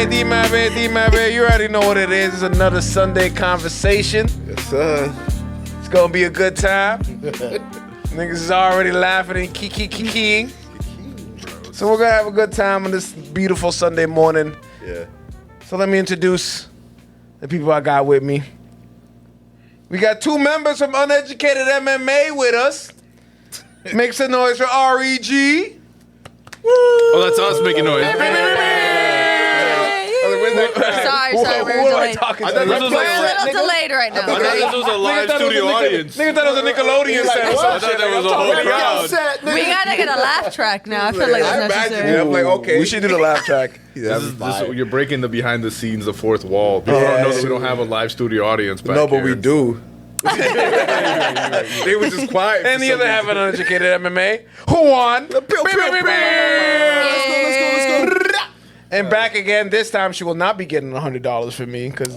D-Mabby. You already know what it is. It's another Sunday conversation. Yes, sir. It's gonna be a good time. Niggas is already laughing and kiki. So we're gonna have a good time on this beautiful Sunday morning. Yeah. So let me introduce the people I got with me. We got two members from Uneducated MMA with us. Make some noise for REG. Oh, that's us making noise. Sorry, Who we're am I delayed. talking to? I thought this was We're a like, little delayed right now. I thought this was a live studio audience. Nigga thought it was a Nickelodeon set or I some thought shit. there was a whole crowd. We gotta get a laugh track now. I feel like I that's imagine it. necessary. I'm like, okay. We should do the laugh track. Yeah, You're breaking the behind the scenes, the fourth wall. People don't know that we don't have a live studio audience back no, but here. we do. They were just quiet. And the other half of Uneducated MMA. Who won? Let's go. And back again. This time she will not be getting $100 from me because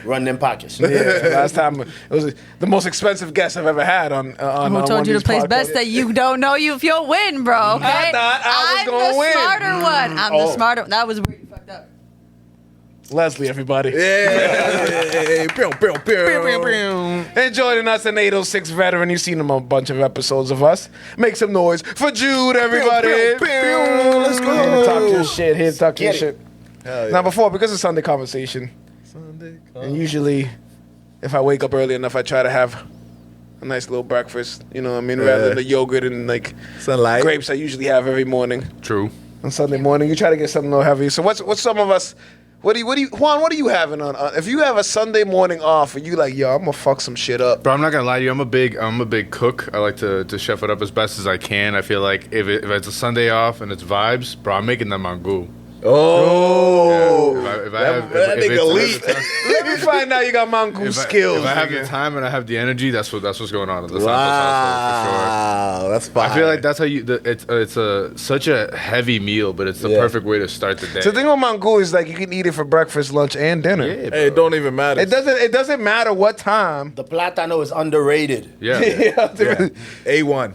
Run them pockets. last time it was the most expensive guest I've ever had on. Who told you to place bets that you don't know if you'll win, bro? Okay? I thought I was gonna win. I'm the smarter one. I'm the smarter one. That was where you fucked up. Leslie, everybody. Yeah. And joining us, an 806 veteran. You've seen him on a bunch of episodes of us. Make some noise for Jude, everybody. Let's go. Here to talk your shit. Here to talk your Get it. shit. Hell yeah. Now, before, because it's Sunday conversation, and usually if I wake up early enough, I try to have a nice little breakfast. You know what I mean? Rather than the yogurt and like Sunlight. grapes I usually have every morning. True. On Sunday morning, you try to get something a little heavy. So what's some of us? What do you, Juan? What are you having on? If you have a Sunday morning off, and you like, yo, I'm gonna fuck some shit up. Bro, I'm not gonna lie to you. I'm a big cook. I like to chef it up as best as I can. I feel like if it's a Sunday off and it's vibes, bro, I'm making them mango. Oh. If I That nigga elite. Let me find out you got mango skills. If I have nigga. the time and I have the energy, that's what's going on in the Santos household for sure. Wow. That's fine. I feel like that's how it's such a heavy meal, but it's the perfect way to start the day. So the thing with mango is like you can eat it for breakfast, lunch, and dinner. Yeah, Hey, it don't even matter. It doesn't matter what time. The plátano is underrated. Yeah. A1.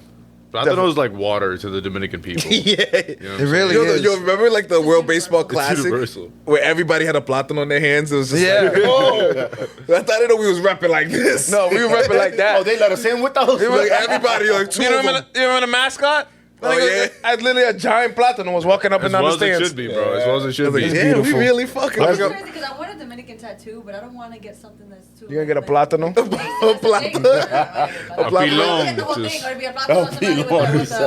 Plátano is like water to the Dominican people. Yeah. You know what I'm It saying? really Yo, is. yo, remember like the World Baseball Classic? universal. Where everybody had a plátano on their hands? It was just Yeah. like, oh. I thought they know we was rapping like this. No, we were rapping like that. Oh, they let us in with those? Like everybody, like two You of remember, them. you remember the mascot? Oh, yeah. I literally a giant plátano was walking up As and down well the as it stands. should be, bro. As well as it should be. Yeah, beautiful. we really fucking. Let's Let's go. Crazy because I want a Dominican tattoo, but I don't want to get something that's too. You gonna get a plátano? A pilón. You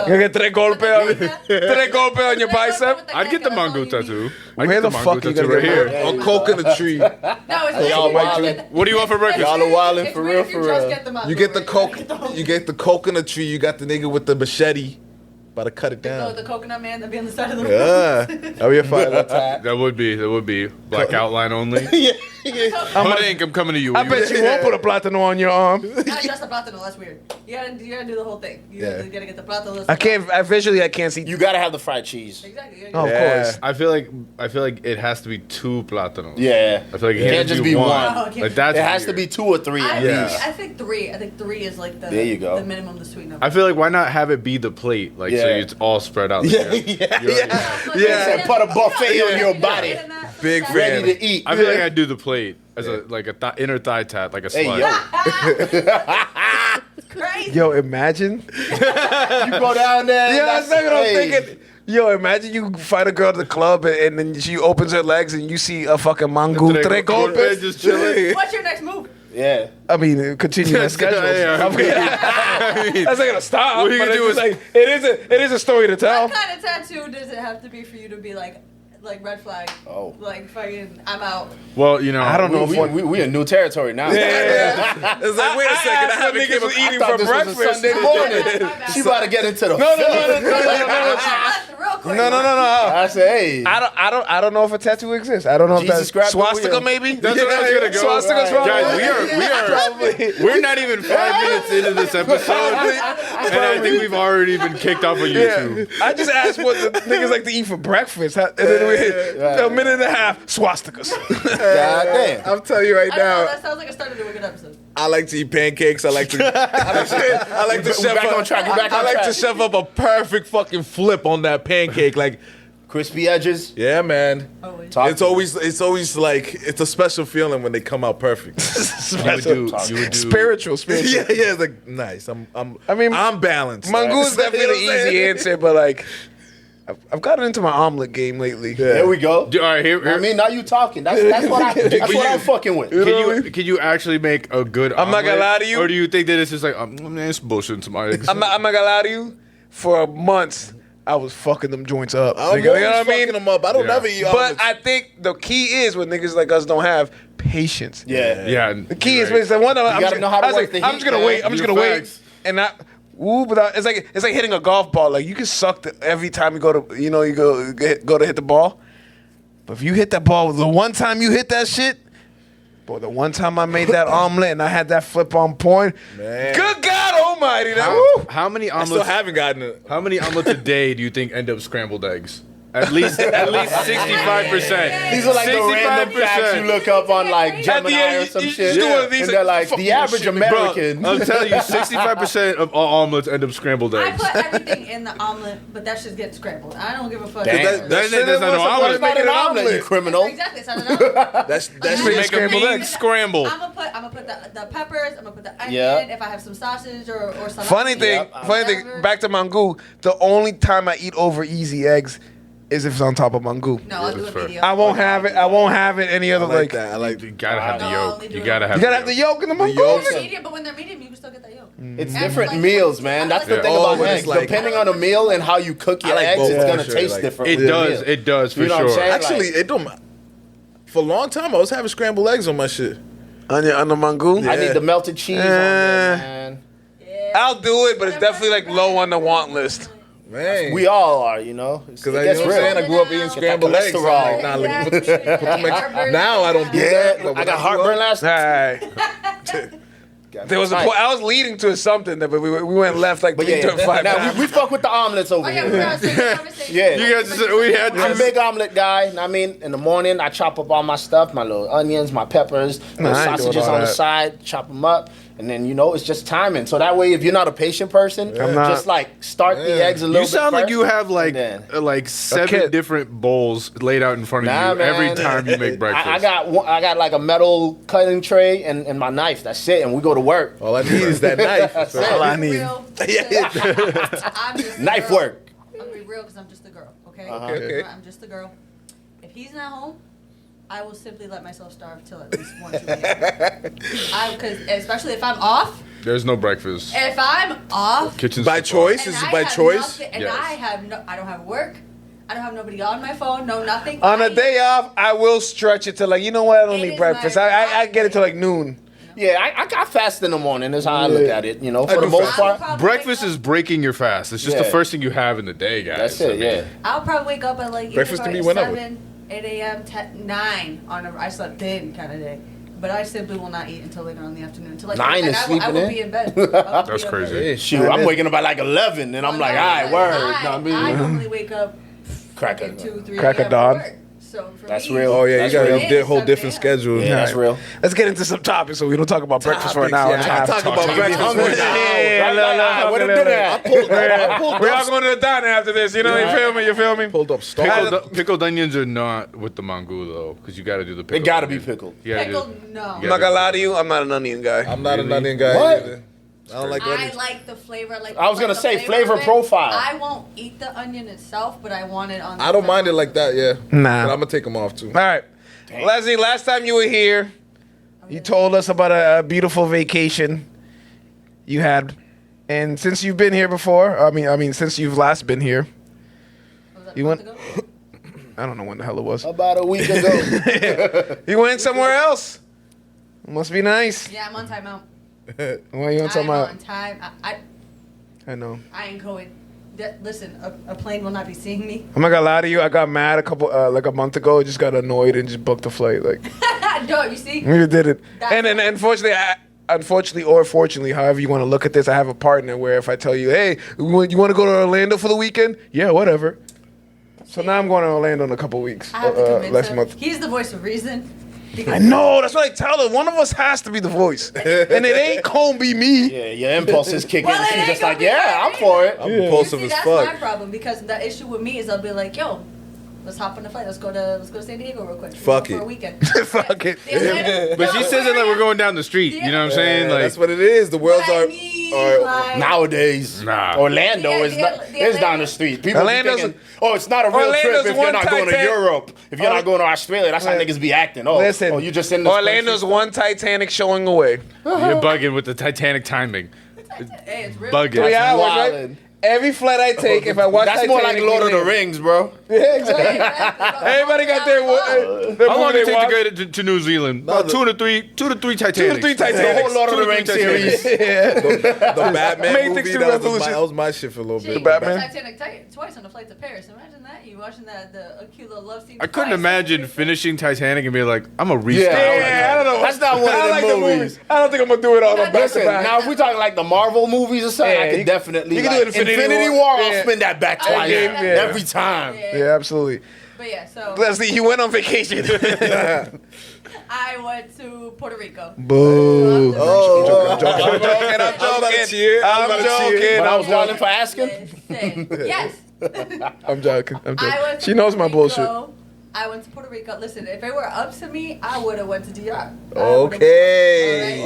gonna get tres golpes on your bicep? I'd get the mango tattoo. I'd Where get the fuck you tattoo gonna right get here. that? A coconut tree. No, it's y'all not. wildin'. What do you want for breakfast? Y'all are wildin' It's for weird real, if for you just real. get the mango, You get the right? you get the coconut tree. You got the nigga with the machete. About to cut it Oh, down. the coconut man that be on the side of the road. Yeah. Oh, you're fine. That would be black outline only. Hoodink, I'm coming to you. I bet you won't put a plátano on your arm. Not just the plátano, that's weird. You gotta do the whole thing. You gotta get the plátano. I can't see. You gotta have the fried cheese. Exactly. Oh, of Yeah. course. I feel like it has to be two plátanos. Yeah. I feel like It can't just be one. Oh, it can't Like be- that's It has to weird. be 2 or 3 at least. I think three. I think 3 is like the There you go. the minimum to sweeten up. I feel like why not have it be the plate, like so Yeah. it's all spread out. Yeah, Like that. yeah. Yeah. Put a buffet on your body. Big fan. Ready to eat. I feel like I'd do the plate as a inner thigh tat, like a Hey, slut. yo. Crazy. Yo, imagine. You go down there. Yeah, that's what I'm hey. thinking. Yo, imagine you fight a girl at the club and then she opens her legs and you see a fucking mango tres golpes. Just chilling. What's your next move? Yeah. I mean, continue that schedule. Yeah. I mean, that's not gonna stop. What you but gonna it's do just like it is a story to tell. What kind of tattoo does it have to be for you to be like red flag? Oh. Like fucking, I'm out. Well, you know, I don't know if We in new territory now. It's like, wait a second. I asked haven't what niggas came was eating I thought for this was a breakfast. Sunday morning. She about to get into the No. Real quick. No. I say, hey. I don't know if a tattoo exists. I don't know if Jesus that's Christ, swastika Will. maybe. That's what I was gonna go. Swastika's probably. Guys, we're not even 5 minutes into this episode, and I think we've already been kicked off of YouTube. I just asked what the niggas like to eat for breakfast, and then we hit a minute and a half swastikas. God damn. I'm telling you right I don't know, now, that sounds like a start of a good episode. I like to eat pancakes. I like to chef back up. on track, we back on I like track. to chef up a perfect fucking flip on that pancake. Like Crispy edges. Yeah, man. Always. Talk It's to me. always like it's a special feeling when they come out perfect. You would do Spiritual. yeah, it's like nice. I'm balanced. Mango's right? definitely the You know what I'm easy saying? answer, but like, I've gotten into my omelet game lately. There we go. All right, here. I mean, now you talking. That's what I'm fucking with. Can you actually make a good I'm not gonna omelet? lie to you. Or do you think that it's just like, it's bullshit to my eggs? I'm not gonna lie to you. For months, I was fucking them joints up. I'm Nigga, you know always what I mean? fucking them up. I don't Yeah. never eat But omelets. I think the key is what niggas like us don't have patience. Yeah. Yeah. The key is the one that I'm gotta just, know how to I was work like, the I'm heat, just gonna man. wait. I'm just Your gonna wait, facts. and not. Ooh, but it's like hitting a golf ball. Like you can suck every time you go to go to hit the ball. But if you hit that ball, the one time you hit that shit, boy, the one time I made that omelet and I had that flip on point, Man. good God Almighty, that How many I still omelets? haven't gotten it. How many omelets a day do you think end up scrambled eggs? At least 65%. These are like the random facts you look up on like Gemini end, or some you shit. just do one of these, And they're like, fuck the this average shit, American. I'm telling you, 65% of all omelets end up scrambled I eggs. put everything in the omelet, but that shit gets scrambled. I don't give a fuck. Damn. That's not no shit That's omelet. not an omelet, you criminal. Exactly, it's not an omelet. That's Make Make a scrambled mean eggs. scramble. I'm gonna put the peppers. I'm gonna put the onion. Yeah. If I have some sausage or something. Funny thing, back to mango. The only time I eat over easy eggs is if it's on top of mango. No, I'll do that's a fair. video. I won't have it. I won't have it any I other like that. I like You gotta have the No, yolk. only do You it gotta on- have. You gotta have the yolk in the mango. yolk. When they're medium, but when they're medium, you can still get that yolk. It's And different like- meals, man. That's the Yeah. thing Oh, about when eggs. it's like- Depending on the meal and how you cook your I like eggs, both, it's for gonna sure. taste Like- different. It with the does. meal. It does for You know what I'm sure. saying? Actually, Like- it don't. For a long time, I was having scrambled eggs on my shit. On the mango. Yeah. I need the melted cheese on there, man. Yeah. I'll do it, but it's definitely like low on the want list. Man, We all are, you know. because It you know gets what I'm real. saying. I grew up eating scrambled eggs. So I'm cholesterol. like, nah, look, Exactly. now I don't do Yeah, that. but I when got grew heartburn up- last All right. There was a Right. point. I was leading to something, but we went left like But 3.5 now times. we fuck with the omelets over Oh yeah, here. we're on the conversation. Yeah. You guys, we had I'm a this. big omelet guy. I mean, in the morning, I chop up all my stuff, my little onions, my peppers, Nah, little I ain't doing sausages all on the that. side, chop them up. And then, it's just timing. So that way, if you're not a patient person, I'm not. just like start the Yeah. eggs a little You bit sound like first, you have like and then- like 7 kid. different bowls laid out in front of Nah, you every man. time you make breakfast. I got like a metal cutting tray and my knife. That's it. And we go to work. All I need is that knife. That's So- it. All I I'm need. real. I'm just a Knife girl. work. I'm gonna be real because I'm just a girl. Okay. Uh-huh. Okay. I'm just a girl. If he's not home, I will simply let myself starve till at least 1, 2 a.m. Because especially if I'm off. There's no breakfast. If I'm off. Kitchen's By for choice? And Is it I by have choice? nothing- and Yes. I don't have work. I don't have nobody on my phone. No nothing. On a day off, I will stretch it to like, you know what? I don't It need is breakfast. my I get it to like noon. Yeah, I fast in the morning. Is how I look at it. For the do most fast. part. I'll Breakfast wake is up- breaking your fast. It's just the Yeah. first thing you have in the day, guys. That's it. Yeah. I'll probably wake up at like Breakfast can be whenever. 7, 8 a.m., 9 on a I slept in kind of day. But I simply will not eat until later on in the afternoon. Until like 9 is I sleeping will in? be in bed. I will be That's in crazy. bed. Yeah, Shoot, I'm waking up at like 11, and I'm like, all right, word. Know what I mean? I normally wake up Crack at it. 2, 3 Crack a a.m. for dawn. work. So for That's me, real. Oh yeah, you That's got real. a whole different schedule. Yeah, that's real. Let's get into some topics so we don't talk about breakfast for an hour and a Yeah, half. talk about breakfast hungry right now. now. Yeah, look, Where the look, dinner look. at? I pulled We're all up, going to the diner after this. You know, you feel me? You feel me? pulled up stuff. Pickled onions are not with the mango though, because you got to do the pickled. It gotta be onion. pickled. You gotta do- Pickled, no. Yeah. I'm not gonna lie to you. I'm not an onion guy. I'm not an onion guy What? either. I don't like I onions. like the flavor. Like I was gonna the say, flavor of it. profile. I won't eat the onion itself, but I want it on. I don't mind it like that, yeah. Nah. But I'm gonna take them off too. All right, Leslie. Last time you were here, you told us about a beautiful vacation you had, and since you've been here before, I mean, since you've last been here, Was that You a month want- ago? I don't know when the hell it was. About a week ago. You went somewhere else. It must be nice. Yeah, I'm on timeout. Why you on I'm time on out? time. I know. I ain't going. Listen, a plane will not be seeing me. I'm not gonna lie to you. I got mad like a month ago. I just got annoyed and just booked a flight. Like No, you see? we did it. That's And right. unfortunately or fortunately, however you want to look at this, I have a partner where if I tell you, hey, you want to go to Orlando for the weekend? Yeah, whatever. So now I'm going to Orlando in a couple weeks. I have to convince Last him. month. He's the voice of reason. Because I know. That's what I tell her. One of us has to be the voice, and it ain't gonna be me. Yeah, your impulses kick Well, in. it She's ain't just gonna like, be yeah, right. I'm for it. I'm Yeah. impulsive See, as that's my fuck. problem because the issue with me is I'll be like, yo, let's hop on the flight. Let's go to San Diego real quick. Fuck For it. a weekend. Fuck it. But she says it like we're going down the street. You know what I'm saying? Like, that's what it is. The world's What I are. mean, are like- Nowadays, Nah. Orlando The- is the- not, the is down Atlanta- the street. People Orlando's be thinking, oh, it's not a real Orlando's trip if you're one not going to Titan- Europe. If you're not going to Australia, that's how niggas be acting. Oh, Listen, oh, you just in the Orlando's one Titanic showing away. you're bugging with the Titanic timing. Hey, it's real. Bugging. 3 hours, right? wildin'. Every flight I take, if I watch That's Titanic, more like Lord of the Rings, bro. Yeah, exactly. Everybody got their How long did it take watch. to go to New Zealand? About 2 to 3 Titanics. 2 to 3 The Titanics. whole Lord of the 2 to 3 Rings series. The Batman Matrix movie. 2 That Revolution. was my shit for a little Jake, bit. Batman? Titanic twice on the flight to Paris. Imagine that. You watching the cute little love scene. I couldn't twice. imagine finishing Titanic and be like, I'm a restart. Yeah, I don't know. That's not one I of like the the movies. I don't think I'm gonna do it all back Listen, to back. now if we talking like the Marvel movies or something, Yeah, I could you- definitely. you can do like, Infinity War. War. I'll Yeah. spin that back twice yeah. every time. Yeah, absolutely. But yeah, so Leslie, you went on vacation. I went to Puerto Rico. Boo. Oh, I'm joking. I'm joking. but I was wilding for asking. Listen, yes. I'm joking. I'm I joking. went to She knows my Puerto bullshit. Rico. I went to Puerto Rico. Listen, if it were up to me, I would have went to DR. Okay.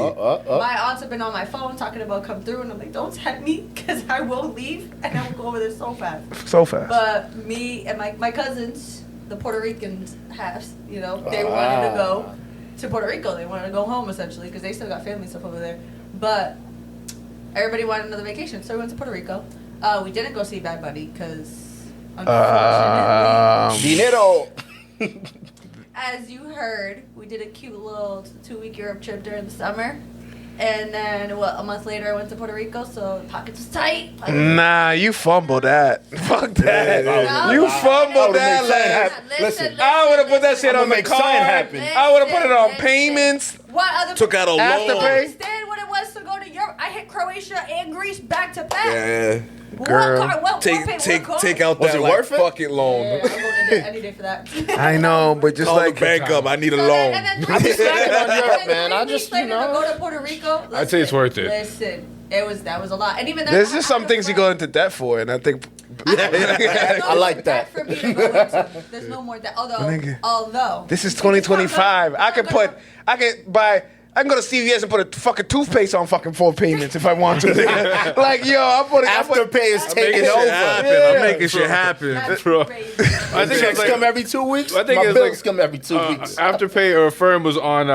My aunts have been on my phone talking about come through, and I'm like, don't tempt me, because I will leave, and I will go over there so fast. So fast. But me and my cousins, the Puerto Ricans halves, you know, they wanted to go to Puerto Rico. They wanted to go home, essentially, because they still got family stuff over there. But everybody wanted another vacation, so we went to Puerto Rico. We didn't go see Bad Bunny, because unfortunately, Dinero. as you heard, we did a cute little 2-week Europe trip during the summer. And then, a month later, I went to Puerto Rico, so pockets was tight. Nah, you fumbled that. Fuck that. No, You no, fumbled no, that, no, lad. Listen, I would have put that shit I'ma on the make something card. happen. I would have put it on Listen. payments. What other Took out a After loan. pay? understand what it was to go to Europe? I hit Croatia and Greece back to back. Yeah. Girl. Take out Was that it like, worth it? fucking loan. Yeah, I'm going to day, any day for that. I know, but just Call like the bank up. I need a So loan. then- and then I'm just slacking on Europe, and then man. 3 I weeks just, later you know. to go to Puerto Rico. I'd say it's worth it. Listen, that was a lot, and even then, there's I just some had a things you friend- go into debt for, and I think I like that. For me to go into. There's no more debt. Nigga. Although this is 2025. I could buy. I can go to CVS and put a fucking toothpaste on fucking 4 payments if I want to. nigga. Like, yo, Afterpay is taking Making shit over. happen. Yeah. I'm making shit happen, That's bro. crazy. I think Checks it's like come every 2 weeks. I think My it's bills like, come every 2 weeks. Afterpay or Affirm was on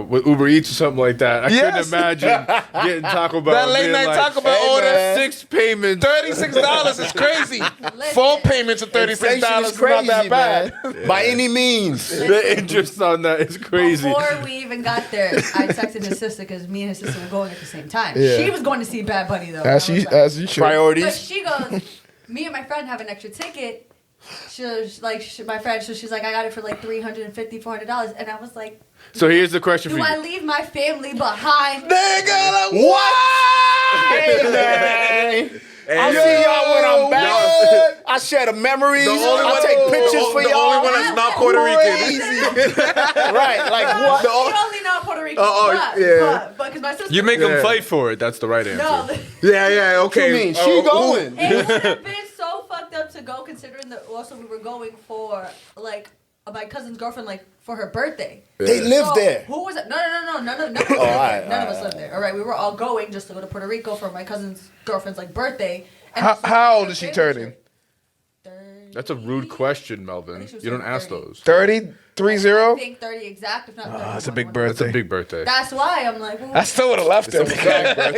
with Uber Eats or something like that. I Yes. couldn't imagine getting Taco Bell. That late being night like, Taco Bell hey, order. man. 6 payments. $36 is crazy. 4 payments of $36 Inflation is not that bad. man. By any means. The interest on that is crazy. Before we even got there, I texted his sister because me and his sister were going at the same time. Yeah. She was going to see Bad Bunny though. As I was like- you should. But Priorities. she goes, me and my friend have an extra ticket. My friend, so she's like, I got it for like $350, $400. And I was like, So here's the question for do you. I leave my family behind? Nigga, Hey, man. I'll see y'all when I'm back. I share the memories. I'll take pictures for the y'all. only one that's not Puerto Rican. Right, like what? We only know Puerto Rico. But because my sister. You make them fight for it. That's the right answer. No, Yeah, okay. What you mean? She going. it would have been so fucked up to go, considering that also we were going for like my cousin's girlfriend, like for her birthday. They live So, there. Who was it? No. None of us all lived right, there. None of us lived there. All right, we were all going just to go to Puerto Rico for my cousin's girlfriend's like birthday. And How old is she turning? 30. That's a rude question, I Melvin. think she was You don't ask 30. those. 30? 30? I think 30 exact, if not 30. That's a big That's birthday. a big birthday. That's why I'm like, well, I still would have left him. Yeah. that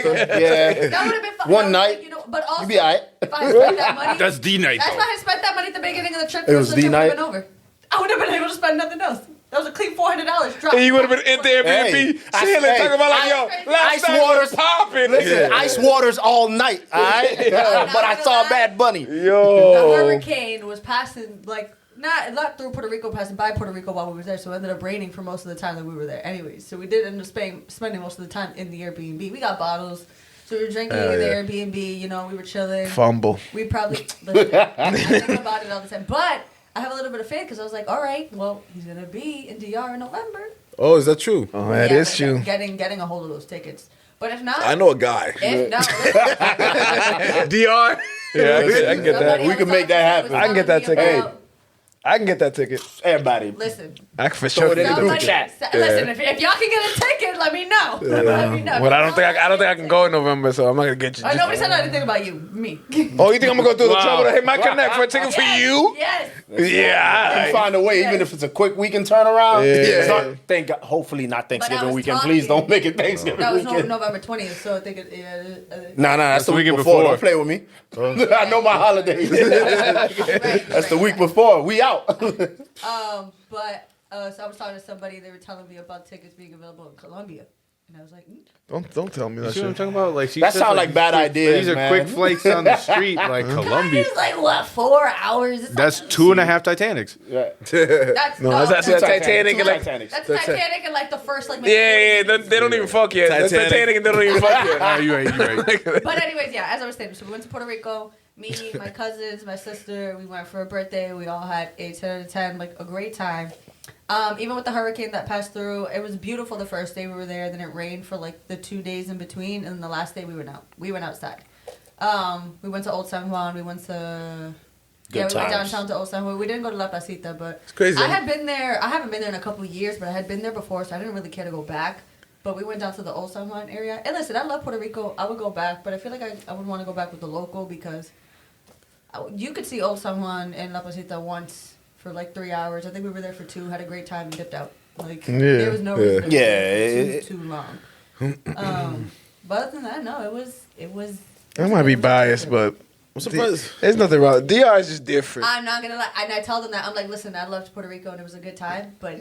would have been fun. One night. You know, but also, You be all right. if I had spent that money, That's the night, that's though. why I spent that money at the beginning of the trip. It was the the trip night? would've been over. I would have been able to spend nothing else. That was a clean $400 drop. And you would have been in the Airbnb, Hey, chilling, hey, talking about like, ice yo, last waters- night was popping. Listen, ice waters all night, all right? But I saw Bad Bunny. The Yo. hurricane was passing, like, not through Puerto Rico, passing by Puerto Rico while we were there, so it ended up raining for most of the time that we were there anyways. So we did end up spending most of the time in the Airbnb. We got bottles, so we were drinking in the Airbnb, you know, we were chilling. Fumble. We probably, listen, I think about it all the time. But I have a little bit of faith because I was like, all right, well, he's going to be in DR in November. Oh, is that true? Oh, that Yeah, is but true. Getting a hold of those tickets. But if not, I know a guy. if not, DR. Yeah, I can get that. We can make that happen. I can get that ticket. Hey, I can get that ticket. Everybody. Listen. I can for Throw sure it in get the that group ticket. chat. Listen, if y'all can get a ticket, let me know. Let me know. But I don't think I can go in November, so I'm not gonna get you. Nobody said anything about you. Me. Oh, you think I'm gonna go through the Wow. trouble to hit my connect for a ticket for you? Yes. Yeah. You find a way, even if it's a quick weekend turnaround. Yeah. It's not, thank God, hopefully not Thanksgiving was weekend. talking- Please don't make it Thanksgiving That was weekend. November 20th, so I think it. Nah, that's the week weekend before. before. Don't play with me. I know my holidays. That's the week before. We out. But so I was talking to somebody. They were telling me about tickets being available in Colombia, and I was like, Don't tell me You that see what I'm shit. talking about? Like she That says, sound like bad quick- ideas, These are man. quick flights down the street, like Colombia. it's like what 4 hours? It's That's not- 2.5 Titanics. That's No, that's Two Titanic and like. Titanics. That's Titanic and like the first like. Yeah, they don't even fuck yet. That's Titanic. Titanic and they don't even fuck yet. Ah, you right. But anyways, yeah, as I was saying, so we went to Puerto Rico. Me, my cousins, my sister. We went for a birthday. We all had a 10 out of 10, like a great time. Even with the hurricane that passed through, it was beautiful the first day we were there. Then it rained for like the 2 days in between, and then the last day we went out. We went outside. We went to Old San Juan. We went to we went downtown to Old San Juan. We didn't go to La Placita, but it's crazy. I had been there. I haven't been there in a couple of years, but I had been there before, so I didn't really care to go back. But we went down to the Old San Juan area. And listen, I love Puerto Rico. I would go back, but I feel like I would want to go back with the local because you could see Old San Juan and La Placita once for like 3 hours. I think we were there for 2, had a great time, and dipped out. Like there was no reason to be there too long. But other than that, no, it was. I might be biased, but I'm surprised. there's nothing wrong. DR is just different. I'm not gonna lie, and I tell them that I'm like, listen, I loved Puerto Rico and it was a good time, but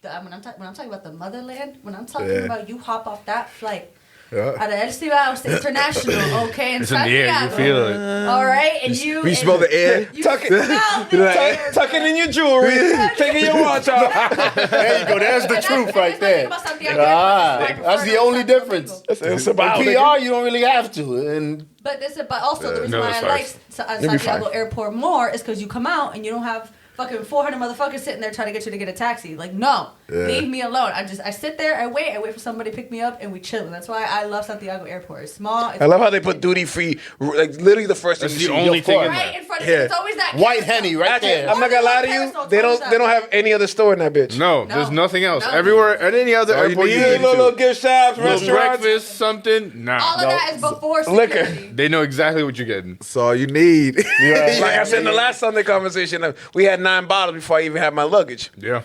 when I'm talking about the motherland, when I'm talking about you hop off that flight. Out of El Cibao International, okay, in It's in the air. You Santiago. feel it. All right, and you. You smell the air? Tuck it, No, tuck it in your jewelry, taking your watch off. There you go. There's the truth right there. That's the only difference. It's about PR, you don't really have to. And But also the reason No, why I sorry. like You'll be Santiago fine. Airport more is because you come out and you don't have fucking 400 motherfuckers sitting there trying to get you to get a taxi. Like, no, leave me alone. I sit there, I wait for somebody to pick me up, and we chill. And that's why I love Santiago Airport. It's small. It's I love how they put duty free, like literally the first thing That's you the see. only thing in right there. in front of Yeah. you. It's always that White carousel. Henny right Actually, there. I'm not gonna lie to you. They don't have any other store in that bitch. No, No. there's nothing else. No. Everywhere at any other Oh, you airport need you a get little to. gift shops, Little restaurants. breakfast, something. Nah. All of that is before Liquor. security. They know exactly what you're getting. That's all you need. Like I said in the last Sunday conversation, we had 9 bottles before I even had my luggage. Yeah,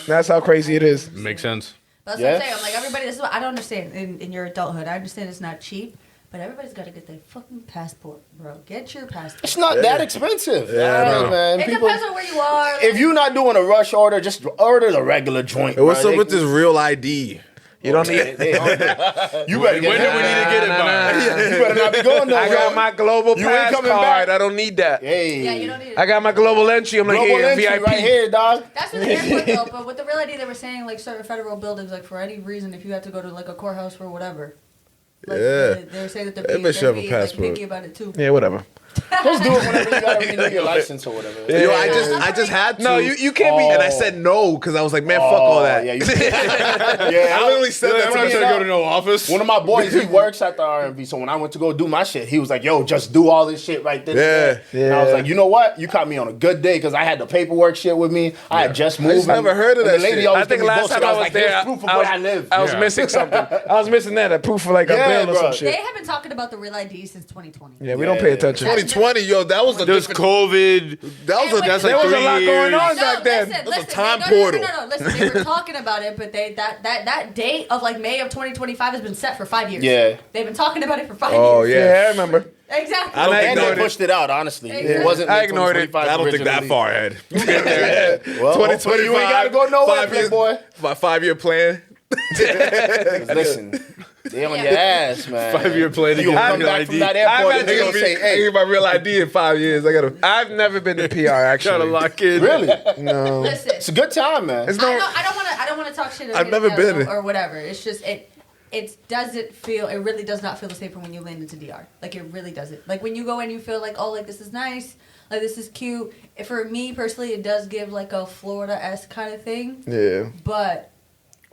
That's how crazy it is. makes sense. That's what I'm saying. I'm like, everybody, this is what I don't understand in your adulthood. I understand it's not cheap, but everybody's got to get their fucking passport, bro. Get your passport. it's not that expensive. Yeah, man. It depends on where you are. If you're not doing a rush order, just order the regular joint. What's bro. up with this real ID? You don't need. You better When do we need to get it by? You better not be going nowhere. I got my global You ain't pass coming card. back. I don't need that. Hey. Yeah, you don't need it. I got my global entry. I'm like, Global here, entry VIP. right here, dog. That's with the airport though, but with the real ID, they were saying like certain federal buildings, like for any reason, if you had to go to like a courthouse for whatever. Like, Yeah. they were saying that That they're bitch have a being passport. picky about it too. Yeah, whatever. Just do it whenever you gotta renew your license or whatever. Yo, I just had to. No, you can't be. And I said no because I was like, man, fuck all that. Yeah, I literally said that I'm to not me. trying to go to no office. One of my boys, he works at the R&B, so when I went to go do my shit, he was like, yo, just do all this shit right there. Yeah. And I was Yeah. like, you know what? You caught me on a good day because I had the paperwork shit with me. I had just moved. just never heard of And that the lady shit. always I think gave me last bullshit. time I was like, there, there's proof of where I live. I was Yeah. missing something. I was missing that, a proof of like a Yeah, bill or bro. some They shit. have been talking about the real ID since 2020. Yeah, we don't pay attention. 2020, yo, that was a There's different. COVID. That was a. That's There like was a 3 lot years. going on No, back then. listen, was a listen. time No, portal. No. Listen, they were talking about it, but that date of like May of 2025 has been set for 5 years. Yeah. They've been talking about it for 5 Oh, years. yeah. Yeah, I remember. Exactly. I don't And think they ignored it. pushed it out, honestly. Yeah. It wasn't. I May ignored it. 2025 I don't think that originally. far ahead. Well, 2025. you ain't gotta go nowhere, 5 years, playboy. my 5-year plan. Listen, they on your ass, man. 5-year plan to You get gonna come real back ID. from that I've airport had and they to gonna I say, hey, hey, get my real ID in 5 years. I gotta. I've never been to PR Gotta actually. lock in. really? No. Listen, It's a good time, man. It's I no. don't want to talk shit. I've never been. or whatever. It's just it doesn't feel. It really does not feel the same from when you land into DR. Like it really doesn't. Like when you go in, you feel like, oh, like this is nice. Like this is cute. For me personally, it does give like a Florida-esque kind of thing. Yeah. But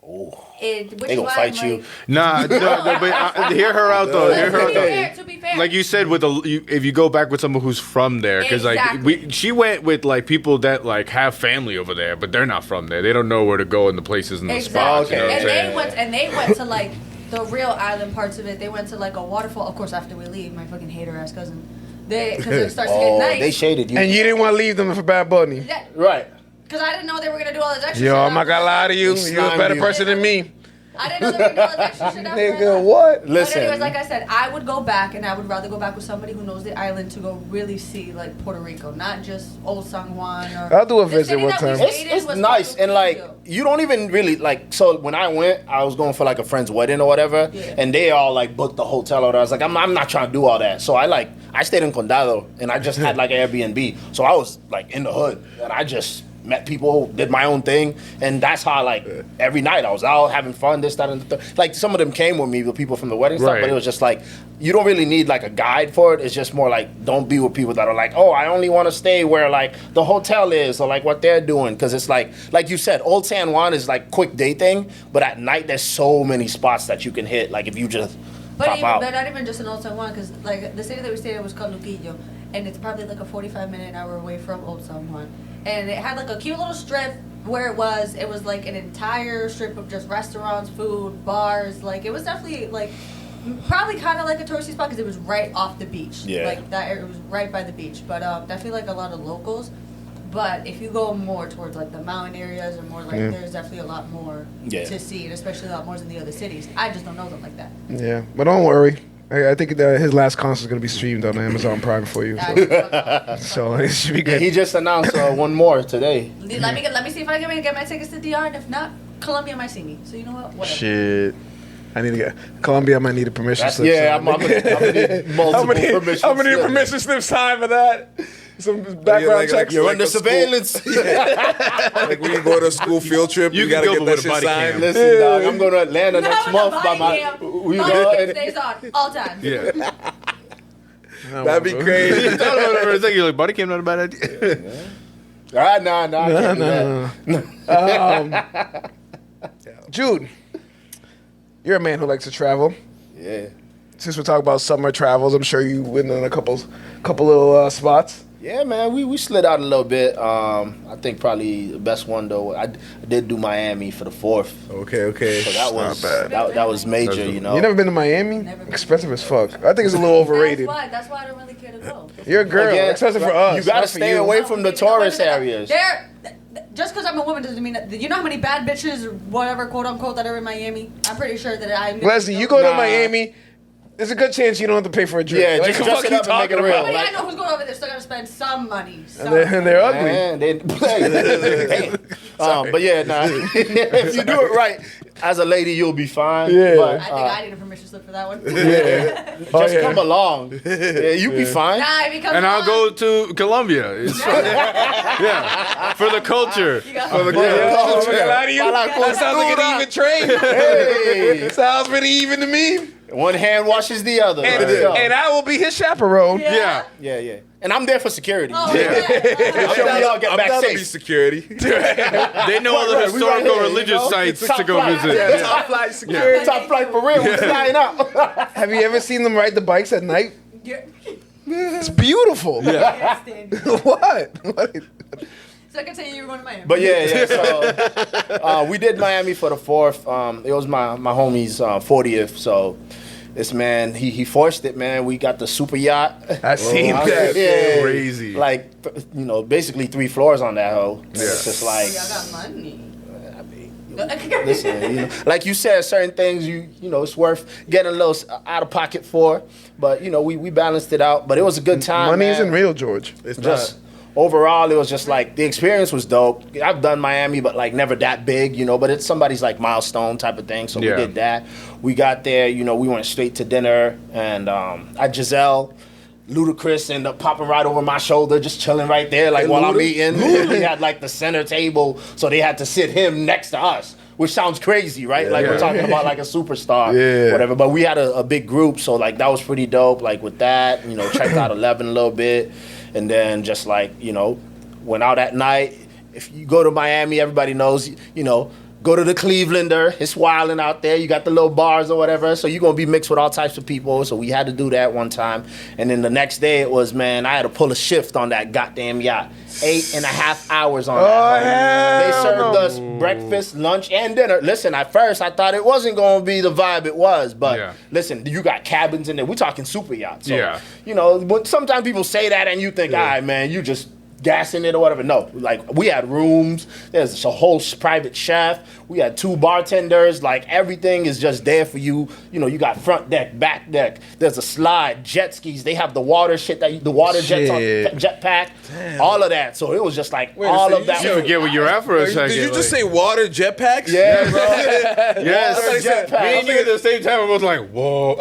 Which They gonna is why fight I'm you. like, Nah, no, but hear her out though. Hear her out though. to be fair, Like you said, if you go back with someone who's from there, because Exactly. she went with like people that like have family over there, but they're not from there. They don't know where to go in the places and the spots. You know what I'm saying? and they went to like the real island parts of it. They went to like a waterfall. Of course, after we leave, my fucking hater ass cousin. Because it starts to get nice. They shaded you. And you didn't want to leave them for Bad Bunny. Right. Because I didn't know they were gonna do all this extra Yo, shit. I'm not gonna lie to you. They You're a slimed better you. person than me. I didn't know they were gonna do all this extra shit after I Nigga, left. what? But Listen. anyways, like I said, I would go back, and I would rather go back with somebody who knows the island to go really see like Puerto Rico, not just Old San Juan or. I'll do a The visit city one that we time. stayed in It's was nice Puerto and like Rico. you don't even really like. So when I went, I was going for like a friend's wedding or whatever, Yeah. and they all like booked the hotel or whatever. I was like, I'm not trying to do all that. So I stayed in Condado and I just had like an Airbnb. So I was like in the hood and I just met people, did my own thing, and that's how like every night I was out having fun. This, that, and the third. Like some of them came with me, the people from the wedding stuff, Right. but it was just like you don't really need like a guide for it. It's just more like don't be with people that are like, oh, I only want to stay where like the hotel is or like what they're doing, because it's like you said, Old San Juan is like quick day thing, but at night there's so many spots that you can hit. Like if you just pop out. But not even just in Old San Juan, because like the city that we stayed in was called Luquillo, and it's probably like a 45-minute, hour away from Old San Juan. And it had like a cute little strip where it was like an entire strip of just restaurants, food, bars. Like it was definitely like probably kind of like a touristy spot because it was right off the beach. Yeah. Like that area was right by the beach. But definitely like a lot of locals. But if you go more towards like the mountain areas or more like there's definitely a lot more to see, and especially a lot more in the other cities. I just don't know them like that. Yeah, but don't worry. I think that his last concert is gonna be streamed on Amazon Prime for you. So it should be Yeah, good. he just announced one more today. Let me see if I can get my tickets to DR, and if not, Colombia might see me. So you know what? Whatever. Shit. I need to get Colombia. I might need a permission slip. Yeah, so- I'm gonna need multiple permissions. I'm gonna need a permission slip signed for that. Some background like- checks. You're Like under a school- surveillance. Like when you go to a school field trip, you can gotta go get that with a shit body signed. cam. Listen, dog, I'm going to Atlanta No, next I'm month not by buying my. him. You My know, ticket and- stays on all times. Yeah. That'd be crazy. I don't know for a second. You're like, body cam, not a bad idea. Nah, I can't do that. Jude, you're a man who likes to travel. Yeah. Since we're talking about summer travels, I'm sure you went on a couple little spots. Yeah, man, we slid out a little bit. I think probably the best one though. I did do Miami for the 4th, Okay. so that was not bad. that was major, you know. You never been to Miami? Never been. Expensive as fuck. I think it's a little overrated. That's why I don't really care to go. You're a girl. Again, Expensive for right, us. you gotta not for stay you. away from the tourist areas. Just because I'm a woman doesn't mean that. You know how many bad bitches or whatever, quote unquote, that are in Miami? I'm pretty sure that I'm. Leslie, you go to Nah. Miami, there's a good chance you don't have to pay for a drink. Yeah, like, just the dress fuck it you up and make talking it real. about? Everybody I know who's going over there still got to spend some money. And they're ugly. Man, but yeah, nah. If you do it right, as a lady, you'll be fine. Yeah. But, I think I need a permission slip for that one. Yeah. Oh, just yeah. come along. Yeah, you be fine. Nah, if he comes And I'll along, go to Colombia. It's fun. Yeah, for the culture. You got For the Yeah, I'm not culture. gonna lie to you. That sounds like an even trade. Hey, Sounds pretty even to me. one hand washes the other. And, Let's go. and I will be his chaperone. Yeah. Yeah. And I'm there for security. Oh, Yeah. yeah. Sure we all get I'm back down to be safe. security. They know all the Right, we right historical here, you religious know? sites Top to go flight. visit. Yeah, Yeah. Top flight security. Top flight for real. We're flying out. Have you ever seen them ride the bikes at night? Yeah. It's beautiful. Yes, dude. What? So I can tell you were going to Miami. But yeah. So we did Miami for the 4th. It was my homie's 40th. So this man, he forced it, man. We got the super yacht. I seen that. Yeah, Crazy. Like, basically 3 floors on that hoe. Yeah. It's just Oh, like, y'all got money. I mean, listen, like you said, certain things it's worth getting a little out of pocket for. But we balanced it out. But it was a good time. Money man. isn't real, George. It's Just not. overall, it was just like the experience was dope. I've done Miami, but like never that big, But it's somebody's like milestone type of thing. So Yeah. we did that. We got there, we went straight to dinner, and Giselle. Ludacris ended up popping right over my shoulder, just chilling right there, like while I'm eating. We had like the center table, so they had to sit him next to us, which sounds crazy, right? Like we're Yeah. talking about like a superstar, Yeah. whatever. But we had a big group, so like that was pretty dope. Like with that, checked out 11 a little bit, and then just like went out at night. If you go to Miami, everybody knows, Go to the Clevelander. It's wilding out there. You got the little bars or whatever. So you're going to be mixed with all types of people. So we had to do that one time. And then the next day it was, man, I had to pull a shift on that goddamn yacht. 8.5 hours on that. They served us breakfast, lunch, and dinner. Listen, at first I thought it wasn't going to be the vibe it was. But listen, you got cabins in there. We're talking super yachts. So, you know, sometimes people say that and you think, all right, man, you just gassing it or whatever. No, like we had rooms. There's a whole private chef. We had 2 bartenders. Like everything is just there for you. You know, you got front deck, back deck. There's a slide, jet skis. They have the water shit the water jets on jetpack. All of that. So it was just like all of that. You forget what you're at for a second. Did you just say water jetpacks? Yeah, bro. Yes. Me and you at the same time, I was like, whoa.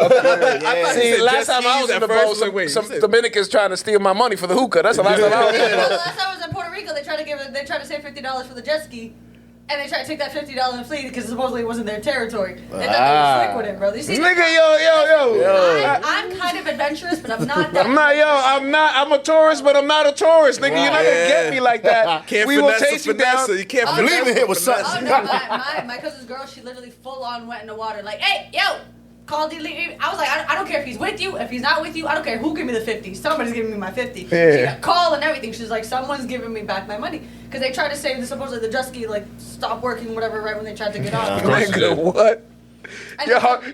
See, last time I was in the boat, some Dominicans trying to steal my money for the hookah. That's the last time I was in the boat. The last time I was in Puerto Rico, they tried to save $50 for the jet ski, and they tried to take that $50 and flee because supposedly it wasn't their territory. They thought they were slick with it, bro. You see, Nigga, yo. I'm kind of adventurous, but I'm not that. I'm a tourist, but I'm not a tourist, nigga. You're not gonna get me like that. Can't We will finesse chase a you down. finesse. You can't I'm finesse leaving here with finesse. something. Oh no, my cousin's girl, she literally full on went in the water, like, hey, yo. Call delete. I was like, I don't care if he's with you, if he's not with you. I don't care who give me the 50. Somebody's giving me my 50. She got call and everything. She's like, someone's giving me back my money because they tried to say supposedly the jet ski like stopped working, whatever, right when they tried to get off. Nigga, what?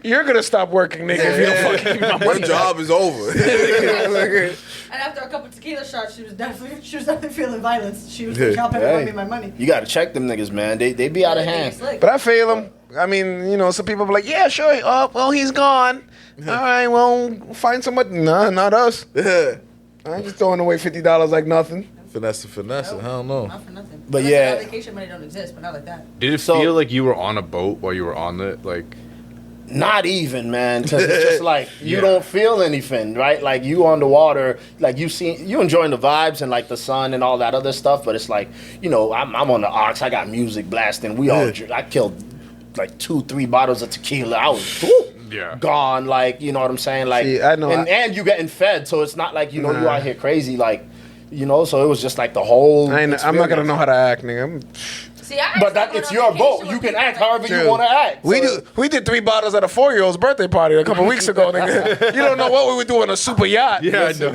You're gonna stop working, nigga, if you don't fucking give me my money. Your job is over. And after a couple tequila shots, she was definitely feeling violence. She was like, y'all better give me my money. You gotta check them niggas, man. They be out of hand. But I feel him. I mean, you know, some people be like, yeah, sure. Oh, well, he's gone. All right, well, find somebody. Nah, not us. I ain't just throwing away $50 like nothing. Finesse. I don't know. Not for nothing. But Unless vacation money don't exist, but not like that. Did it feel like you were on a boat while you were on it? Like, not even, man, because it's just like you don't feel anything, right? Like you on the water, like you enjoying the vibes and like the sun and all that other stuff. But it's like, you know, I'm on the Ox. I got music blasting. I killed like 2-3 bottles of tequila. I was gone. Like, you know what I'm saying? Like, see, I know and you getting fed, so it's not like you know you out here crazy, like, you know. So it was just like the whole. I'm not gonna know how to act, nigga. See, It's your boat. You can act however you want to act. We did 3 bottles at a 4-year-old's birthday party a couple weeks ago, nigga. You don't know what we would do on a super yacht. yeah, I know.